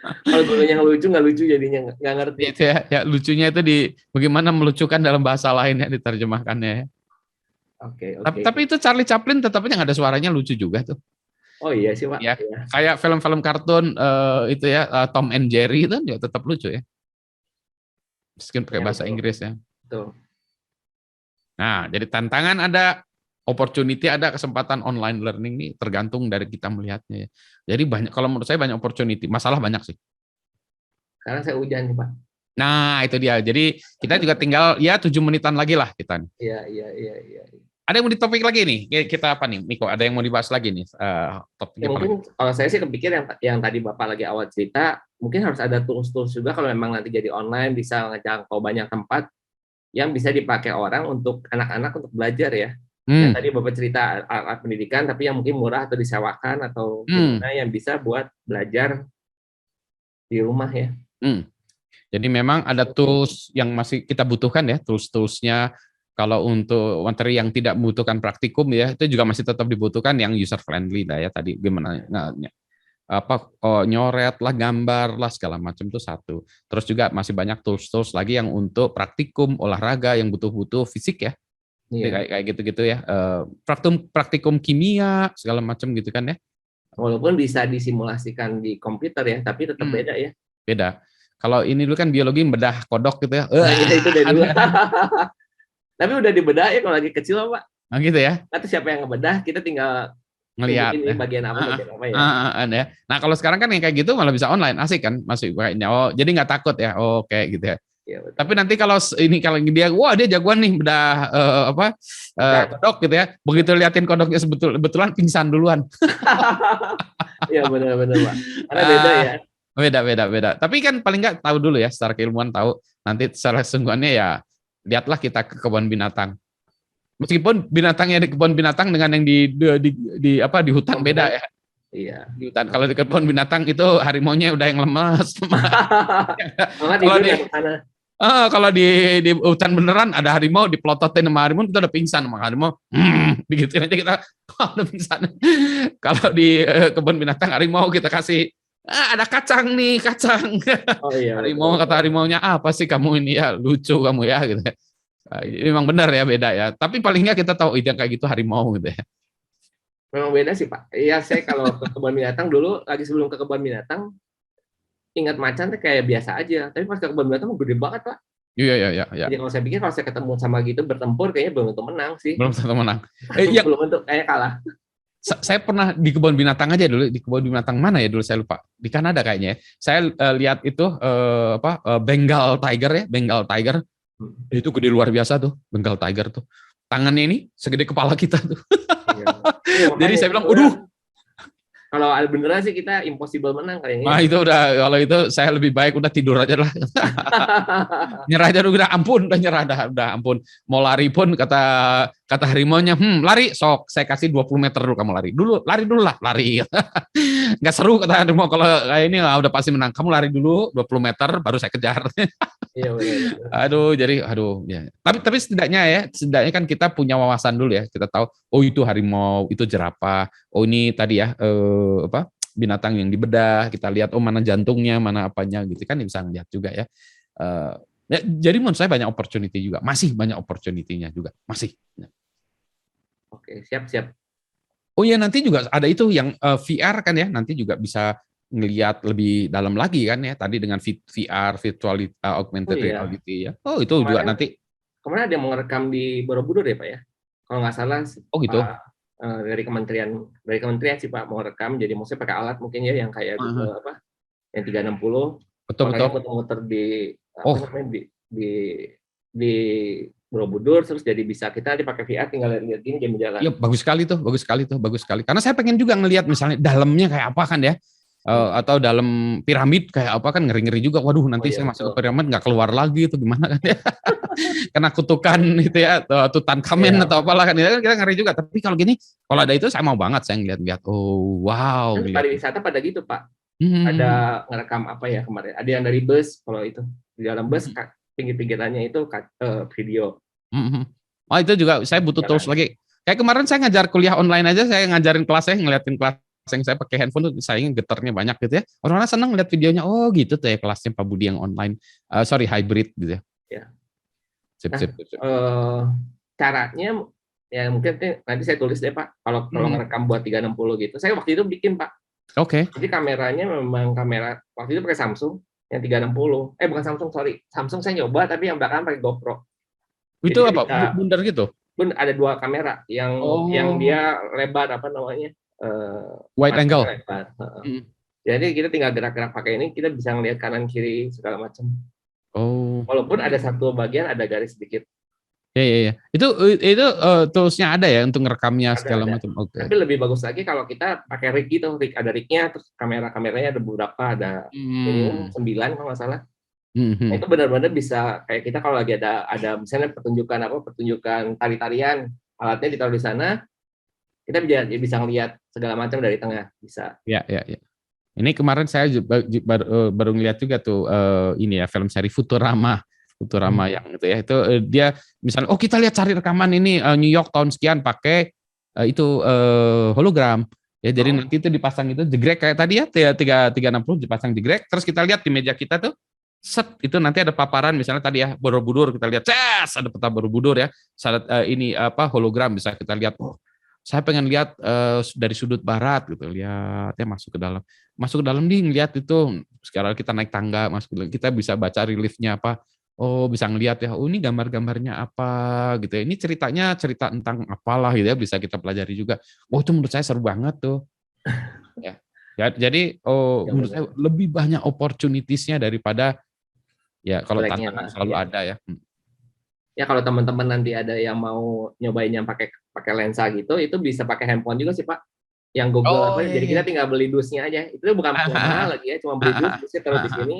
Kalau gurunya yang lucu nggak lucu jadinya nggak ngerti. Itu ya lucunya itu di bagaimana melucukan dalam bahasa lainnya diterjemahkannya. Oke. Tapi itu Charlie Chaplin tetapnya nggak ada suaranya lucu juga tuh. Oh iya sih Pak. Ya, kayak film-film kartun itu ya Tom and Jerry itu juga tetap lucu ya. Meskipun pakai bahasa Inggris ya. Betul. Nah, jadi tantangan ada, opportunity ada, kesempatan online learning ini tergantung dari kita melihatnya ya. Jadi banyak, kalau menurut saya banyak opportunity, masalah banyak sih. Sekarang saya hujan nih Pak. Nah, itu dia. Jadi kita juga tinggal ya 7 menitan lagi lah kita. Iya. Ada yang mau di topik lagi nih? Kita apa nih, Miko? Ada yang mau dibahas lagi nih? Ya, mungkin kalau saya sih kepikir yang tadi Bapak lagi awal cerita, mungkin harus ada tools-tools juga kalau memang nanti jadi online bisa ngejangkau banyak tempat yang bisa dipakai orang untuk anak-anak untuk belajar ya. Yang tadi Bapak cerita alat pendidikan, tapi yang mungkin murah atau disewakan atau gimana yang bisa buat belajar di rumah ya. Jadi memang ada tools yang masih kita butuhkan ya, tools-toolsnya. Kalau untuk materi yang tidak membutuhkan praktikum ya, itu juga masih tetap dibutuhkan yang user friendly lah ya. Tadi gimana nyoret lah, gambar lah, segala macam itu satu. Terus juga masih banyak tools-tools lagi yang untuk praktikum olahraga yang butuh fisik ya. Kayak gitu-gitu ya. Praktikum kimia segala macam gitu kan ya. Walaupun bisa disimulasikan di komputer ya, tapi tetap beda ya. Beda. Kalau ini dulu kan biologi bedah kodok gitu ya. Itu dari dulu. Tapi udah dibedah ya kalau lagi kecil Pak. Nah, gitu ya. Atau siapa yang ngebedah, kita tinggal ngelihat ini bagian apa ya. Nah, kalau sekarang kan yang kayak gitu malah bisa online, asik kan, masuk kayaknya. Oh, jadi nggak takut ya. Oh, kayak gitu ya. Ya, tapi nanti kalau dia jagoan nih bedah kodok gitu ya. Begitu liatin kodoknya betulan pingsan duluan. Iya benar-benar Pak. Karena beda ya. Beda. Tapi kan paling nggak tahu dulu ya, secara keilmuan tahu. Nanti secara sesungguhnya ya lihatlah kita ke kebun binatang. Meskipun binatangnya di kebun binatang dengan yang di hutan beda ya. Iya. Di hutan. Kalau di kebun binatang itu harimaunya udah yang lemas. Kalau di hutan beneran ada harimau, dipelototin sama harimau, kita udah pingsan sama harimau. Begituin aja kita udah pingsan. Kalau di kebun binatang harimau kita kasih ada kacang nih, kacang. Oh iya. Kata harimaunya, apa sih kamu ini ya, lucu kamu ya gitu. Memang benar ya, beda ya. Tapi paling nggak kita tahu ide kayak gitu harimau gitu ya. Memang beda sih Pak. Iya, saya kalau ke kebun binatang dulu, lagi sebelum ke kebun binatang, ingat macan tuh kayak biasa aja. Tapi pas ke kebun binatang gede banget Pak. Iya. Jadi kalau saya pikir kalau saya ketemu sama gitu bertempur, kayaknya belum tentu menang sih. Belum tentu menang. Belum tentu, kayak kalah. Saya pernah di kebun binatang aja dulu, di kebun binatang mana ya dulu saya lupa, di Kanada kayaknya. Saya lihat itu Bengal Tiger ya, Bengal Tiger. Itu gede luar biasa tuh, Bengal Tiger tuh. Tangannya ini segede kepala kita tuh. Jadi saya bilang, "Waduh, kalau beneran sih kita impossible menang kayaknya." Nah, itu kalau itu saya lebih baik udah tidur aja lah. Nyerah aja udah ampun, udah nyerah udah ampun. Mau lari pun kata harimaunya, lari sok saya kasih 20 meter dulu kamu lari. Lari dulu lah, lari. Nggak seru kata harimau kalau kayak ini udah pasti menang. Kamu lari dulu 20 meter baru saya kejar. Iya benar. Aduh ya. Tapi setidaknya kan kita punya wawasan dulu ya. Kita tahu oh itu harimau, itu jerapah. Oh ini tadi ya binatang yang dibedah, kita lihat oh mana jantungnya, mana apanya gitu kan bisa ngeliat juga ya. Jadi menurut saya banyak opportunity juga, masih banyak opportunity-nya juga, masih. Oke, siap. Oh ya nanti juga ada itu yang VR kan ya, nanti juga bisa ngelihat lebih dalam lagi kan ya, tadi dengan VR, virtual augmented reality ya. Oh itu juga nanti. Kemarin ada yang mau ngerekam di Borobudur ya Pak ya? Kalau nggak salah. Oh gitu. Dari kementerian sih Pak mau rekam, jadi maksudnya pakai alat mungkin ya yang kayak yang 360. Betul. Muter-muter di Borobudur, terus jadi bisa kita dipakai VR tinggal lihat gini game jalan. Iya bagus sekali. Karena saya pengen juga ngelihat misalnya dalamnya kayak apa kan ya. Atau dalam piramid kayak apa kan ngeri-ngeri juga. Waduh nanti saya masuk ke piramid nggak keluar lagi itu gimana kan ya. Kena kutukan itu ya Tutankhamen atau apalah kan ya, kita ngeri juga. Tapi kalau gini kalau ada itu saya mau banget saya ngeliat. Oh wow. Kan pariwisata pada gitu Pak. Ada ngerekam apa ya kemarin. Ada yang dari bus, kalau itu di dalam bus pinggir-pinggirannya itu video. Oh itu juga saya butuh tools lagi. Kayak kemarin saya ngajar kuliah online aja, saya ngajarin kelas saya ngeliatin kelas yang saya pakai handphone tuh saya getarnya banyak gitu ya. Orang-orang senang lihat videonya. Oh gitu tuh ya kelasnya Pak Budi yang online. Hybrid gitu ya. Ya. Sip. Caranya ya mungkin nanti saya tulis deh Pak. Kalau ngerekam buat 360 gitu. Saya waktu itu bikin Pak. Oke. Jadi kameranya memang kamera waktu itu pakai Samsung yang 360. Bukan Samsung, sorry. Samsung saya nyoba tapi yang belakang pakai GoPro. Itu jadi apa? Bundar gitu? Ada dua kamera yang dia lebar apa namanya? Wide angle. Jadi kita tinggal gerak-gerak pakai ini, kita bisa ngelihat kanan kiri segala macam. Oh. Walaupun ada satu bagian ada garis sedikit. Iya. Itu toolsnya ada ya untuk ngerekamnya segala macam. Oke. Tapi lebih bagus lagi kalau kita pakai rig gitu, ada rignya, terus kameranya ada beberapa, ada minimum 9 kalau nggak salah. Nah, itu benar-benar bisa kayak kita kalau lagi ada misalnya pertunjukan tari-tarian, alatnya ditaruh di sana, kita bisa ngelihat segala macam dari tengah bisa. Iya. Ini kemarin saya baru ngeliat juga tuh ini ya film seri Futurama yang itu ya. Itu dia misalnya kita lihat cari rekaman ini New York tahun sekian pakai itu hologram. Ya jadi nanti itu dipasang itu jegrek kayak tadi ya 360 dipasang jegrek, terus kita lihat di meja kita tuh set itu nanti ada paparan misalnya tadi ya Borobudur, kita lihat ada peta Borobudur ya. Saat ini hologram bisa kita lihat. Saya pengen lihat dari sudut barat gitu, lihat ya masuk ke dalam nih ngelihat itu. Sekarang kita naik tangga masuk, kita bisa baca reliefnya apa. Oh bisa ngelihat ya, ini gambar-gambarnya apa gitu ya. Ini cerita tentang apalah gitu ya, bisa kita pelajari juga. Itu menurut saya seru banget tuh. Ya. Jadi menurut saya lebih banyak opportunitiesnya daripada ya kalau tantangan selalu ada ya. Ya kalau teman-teman nanti ada yang mau nyobain yang pakai lensa gitu, itu bisa pakai handphone juga sih Pak. Yang Google jadi kita tinggal beli dusnya aja. Itu bukan mahal lagi ya, cuma beli dusnya taruh di sini,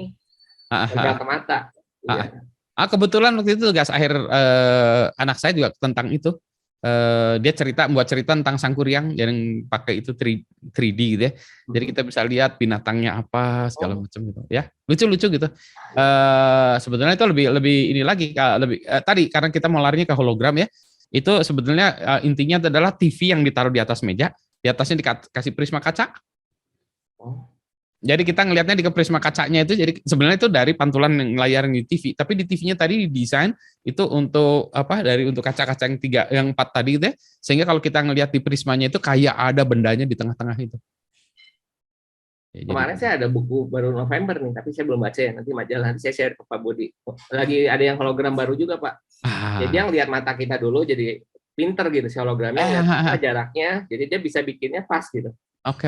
tempel ke mata. Ya. Kebetulan waktu itu tugas akhir anak saya juga tentang itu. Dia membuat cerita tentang sangkuriang yang pakai itu 3D gitu ya. Jadi kita bisa lihat binatangnya apa segala macam gitu ya. Lucu-lucu gitu. Sebetulnya itu lebih ini lagi tadi karena kita mau larinya ke hologram ya. Itu sebetulnya intinya adalah TV yang ditaruh di atas meja, di atasnya dikasih prisma kaca. Jadi kita ngelihatnya di prisma kacanya itu, jadi sebenarnya itu dari pantulan layar di TV, tapi di TV-nya tadi didesain itu untuk untuk kaca-kaca yang 4 tadi itu ya, sehingga kalau kita ngelihat di prismanya itu kayak ada bendanya di tengah-tengah itu. Kemarin saya ada buku baru November nih, tapi saya belum baca ya, nanti majalah nanti saya share ke Pak Budi. Lagi ada yang hologram baru juga Pak. Jadi yang lihat mata kita dulu jadi pinter gitu si hologramnya, jaraknya, jadi dia bisa bikinnya pas gitu.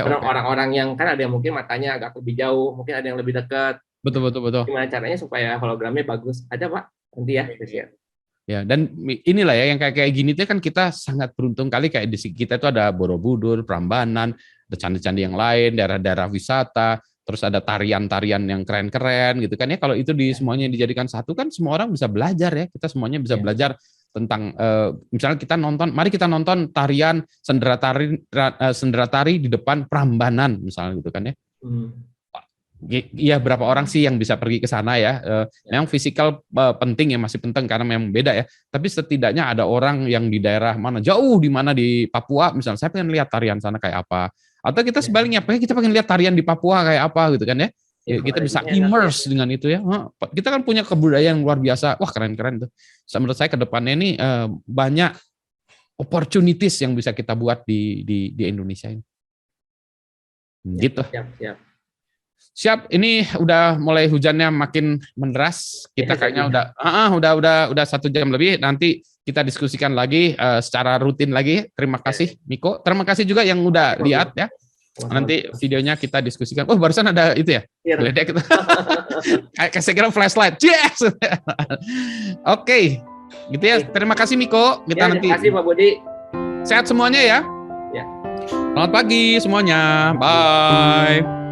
Orang-orang yang kan ada yang mungkin matanya agak lebih jauh, mungkin ada yang lebih dekat. Betul. Gimana caranya supaya hologramnya bagus? Ada Pak, nanti ya. Ya, dan inilah ya yang kayak gini tuh kan kita sangat beruntung kali kayak di kita itu ada Borobudur, Prambanan, ada candi-candi yang lain, daerah-daerah wisata, terus ada tarian-tarian yang keren-keren gitu kan ya. Kalau itu semuanya dijadikan satu kan semua orang bisa belajar ya. Kita semuanya bisa belajar tentang misalnya mari kita nonton tarian sendera tari di depan Prambanan misalnya gitu kan ya. Iya berapa orang sih yang bisa pergi ke sana ya? Memang fisikal penting ya, masih penting karena memang beda ya. Tapi setidaknya ada orang yang di daerah mana jauh di mana di Papua misalnya, saya pengen lihat tarian sana kayak apa. Atau kita sebaliknya, kita pengen lihat tarian di Papua kayak apa gitu kan ya. Kita bisa immerse dengan itu ya. Kita kan punya kebudayaan yang luar biasa. Wah keren-keren tuh. Menurut saya ke depannya ini banyak opportunities yang bisa kita buat di Indonesia ini. Gitu. Siap. Ini udah mulai hujannya makin menderas. Kita kayaknya udah 1 jam lebih. Nanti kita diskusikan lagi secara rutin lagi. Terima kasih Miko. Terima kasih juga yang udah lihat ya. Nanti videonya kita diskusikan. Barusan ada itu ya? Geledek kita. Kayak saya kira flashlight. Yes. Oke. Gitu ya. Terima kasih Miko. Terima kasih Pak Budi. Sehat semuanya ya. Selamat pagi semuanya. Bye.